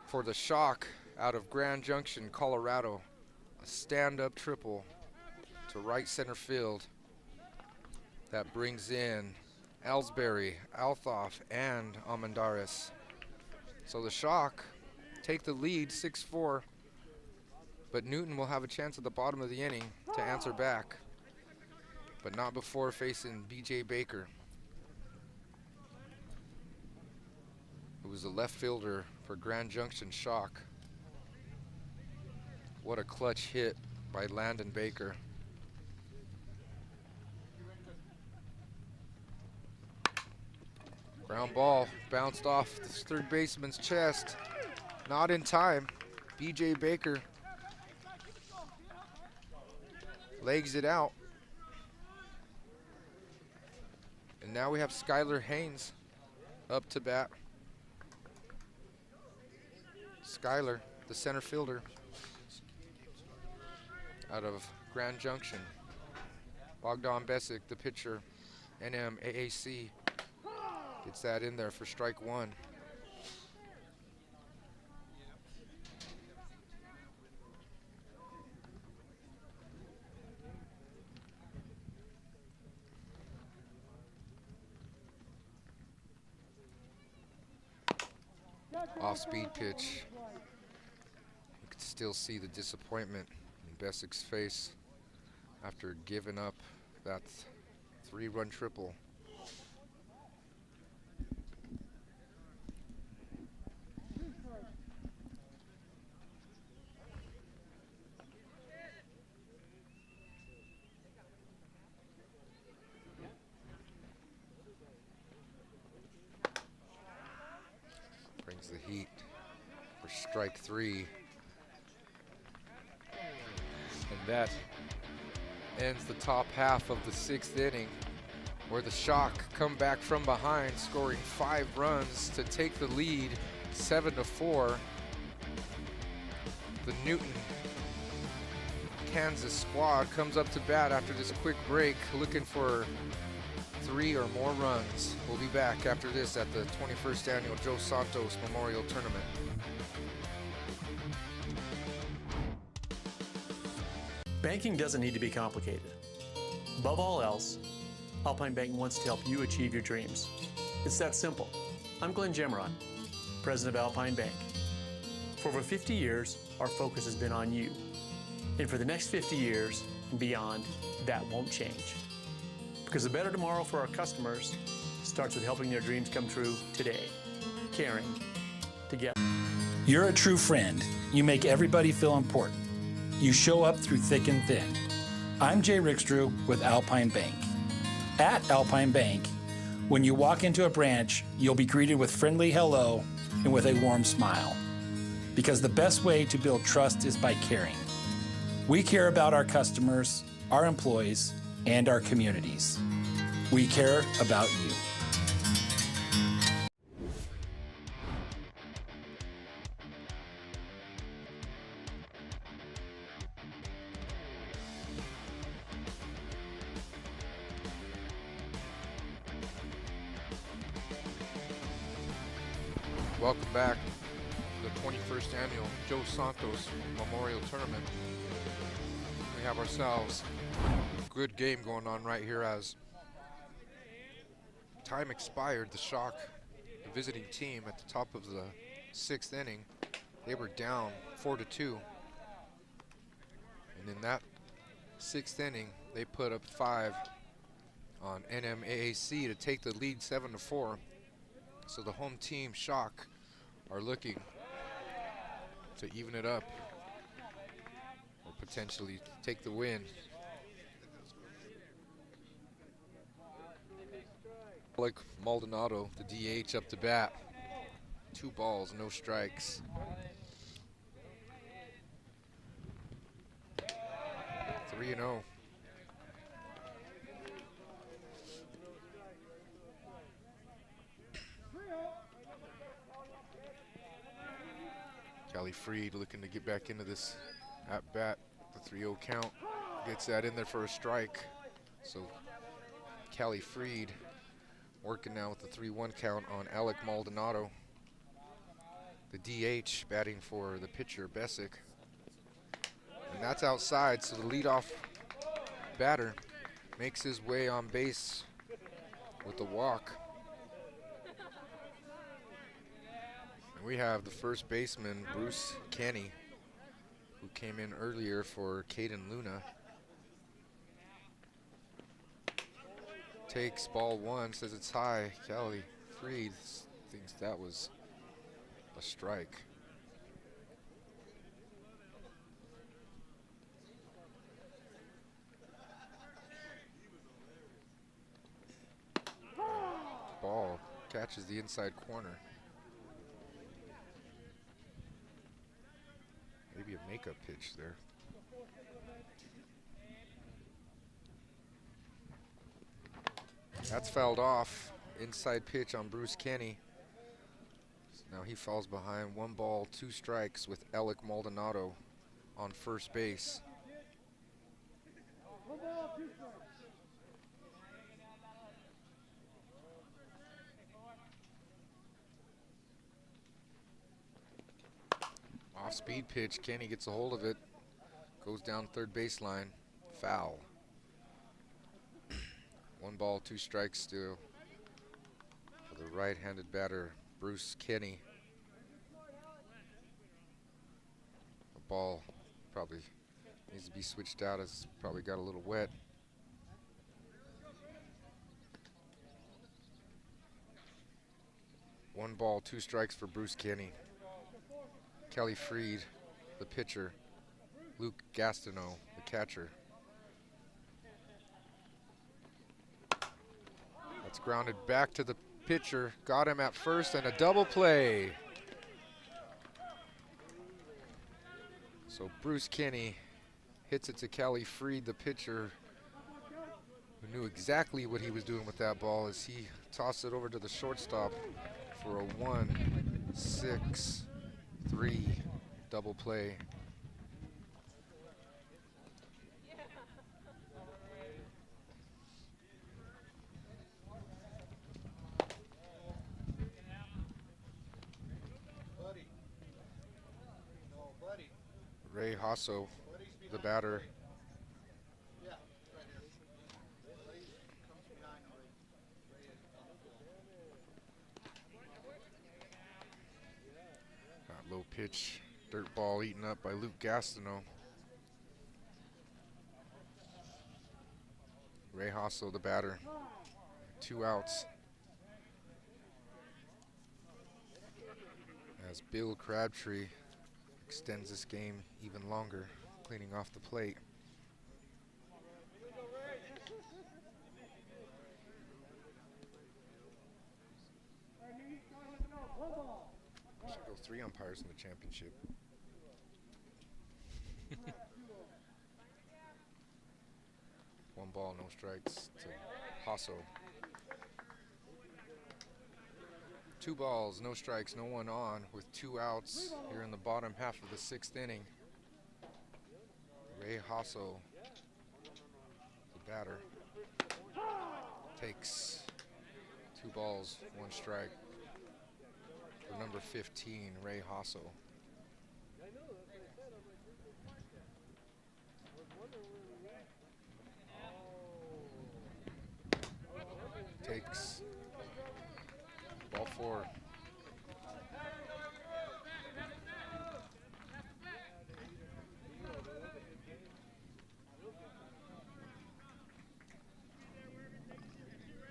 Speaker 1: for the Shock out of Grand Junction, Colorado. A stand-up triple to right center field that brings in Ellsbury, Althoff, and Almendares. So the Shock take the lead 6-4, but Newton will have a chance at the bottom of the inning to answer back, but not before facing B.J. Baker, who was the left fielder for Grand Junction Shock. What a clutch hit by Landon Baker. Ground ball bounced off the third baseman's chest. Not in time. B.J. Baker legs it out. And now we have Skylar Haynes up to bat. Skylar, the center fielder out of Grand Junction. Bogdan Besic, the pitcher, N.M.A.A.C, gets that in there for strike 1. Off-speed pitch. You can still see the disappointment in Besic's face after giving up that 3-run triple. Brings the heat for strike 3. And that ends the top half of the 6th inning, where the Shock come back from behind, scoring 5 runs to take the lead 7-4. The Newton, Kansas squad comes up to bat after this quick break, looking for 3 or more runs. We'll be back after this at the 21st Annual Joe Santos Memorial Tournament.
Speaker 5: Banking doesn't need to be complicated. Above all else, Alpine Bank wants to help you achieve your dreams. It's that simple. I'm Glenn Gemmeron, President of Alpine Bank. For over 50 years, our focus has been on you. And for the next 50 years and beyond, that won't change. Because a better tomorrow for our customers starts with helping their dreams come true today. Caring together.
Speaker 6: You're a true friend. You make everybody feel important. You show up through thick and thin. I'm Jay Rickstrew with Alpine Bank. At Alpine Bank, when you walk into a branch, you'll be greeted with friendly hello and with a warm smile. Because the best way to build trust is by caring. We care about our customers, our employees, and our communities. We care about you.
Speaker 1: Welcome back to the 21st Annual Joe Santos Memorial Tournament. We have ourselves a good game going on right here as time expired. The Shock, the visiting team, at the top of the 6th inning, they were down 4-2. And in that 6th inning, they put up 5 on N.M.A.A.C to take the lead 7-4. So the home team, Shock, are looking to even it up or potentially take the win. Like Maldonado, the DH, up to bat. 2 balls, no strikes. 3-0. Freed looking to get back into this at bat. The 3-0 count. Gets that in there for a strike. So Callie Freed working now with the 3-1 count on Alec Maldonado. The DH batting for the pitcher, Bessick. And that's outside, so the leadoff batter makes his way on base with the walk. And we have the first baseman, Bruce Kenny, who came in earlier for Caden Luna. Takes ball one, says it's high. Callie Freed thinks that was a strike. Ball catches the inside corner. Maybe a makeup pitch there. That's fouled off. Inside pitch on Bruce Kenny. So now he falls behind. 1 ball, 2 strikes with Alec Maldonado on first base. Off-speed pitch. Kenny gets a hold of it. Goes down third baseline. Foul. 1 ball, 2 strikes still for the right-handed batter, Bruce Kenny. The ball probably needs to be switched out, as it's probably got a little wet. One ball, 2 strikes for Bruce Kenny. Kelly Freed, the pitcher. Luke Gastineau, the catcher. That's grounded back to the pitcher. Got him at first, and a double play. So Bruce Kenny hits it to Callie Freed, the pitcher, who knew exactly what he was doing with that ball as he tossed it over to the shortstop for a 1-6-3 double play. Ray Hasso, the batter. That low pitch, dirt ball eaten up by Luke Gastineau. Ray Hasso, the batter. 2 outs. As Bill Crabtree extends this game even longer, cleaning off the plate. Should go 3 umpires in the championship. One ball, no strikes to Hasso. 2 balls, no strikes, no one on, with 2 outs here in the bottom half of the 6th inning. Ray Hasso, the batter, takes 2 balls, 1 strike for number 15, Ray Hasso. Takes ball 4.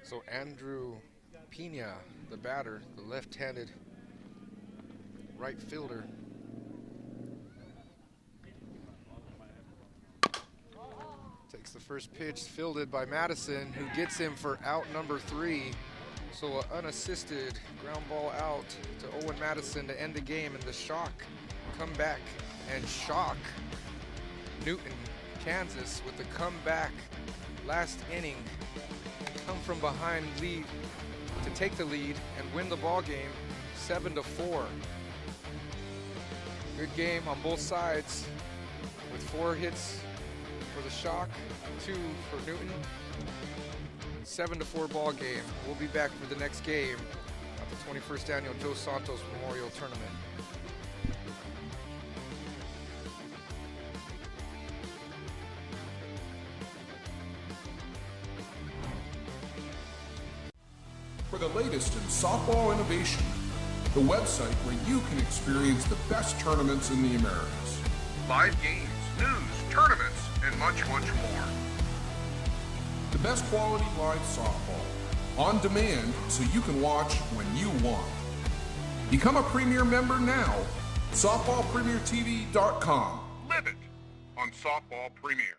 Speaker 1: So Andrew Pena, the batter, the left-handed right fielder, takes the first pitch, fielded by Madison, who gets him for out number 3. So an unassisted ground ball out to Owen Madison to end the game, and the Shock come back and shock Newton, Kansas, with the comeback last inning. Come from behind lead to take the lead and win the ball game 7-4. Good game on both sides with 4 hits for the Shock, 2 for Newton. 7-4 ball game. We'll be back for the next game at the 21st Annual Joe Santos Memorial Tournament.
Speaker 8: For the latest in softball innovation, the website where you can experience the best tournaments in the Americas. Live games, news, tournaments, and much, much more. The best quality live softball, on demand so you can watch when you want. Become a Premier member now. SoftballPremierTV.com. Live it on Softball Premier.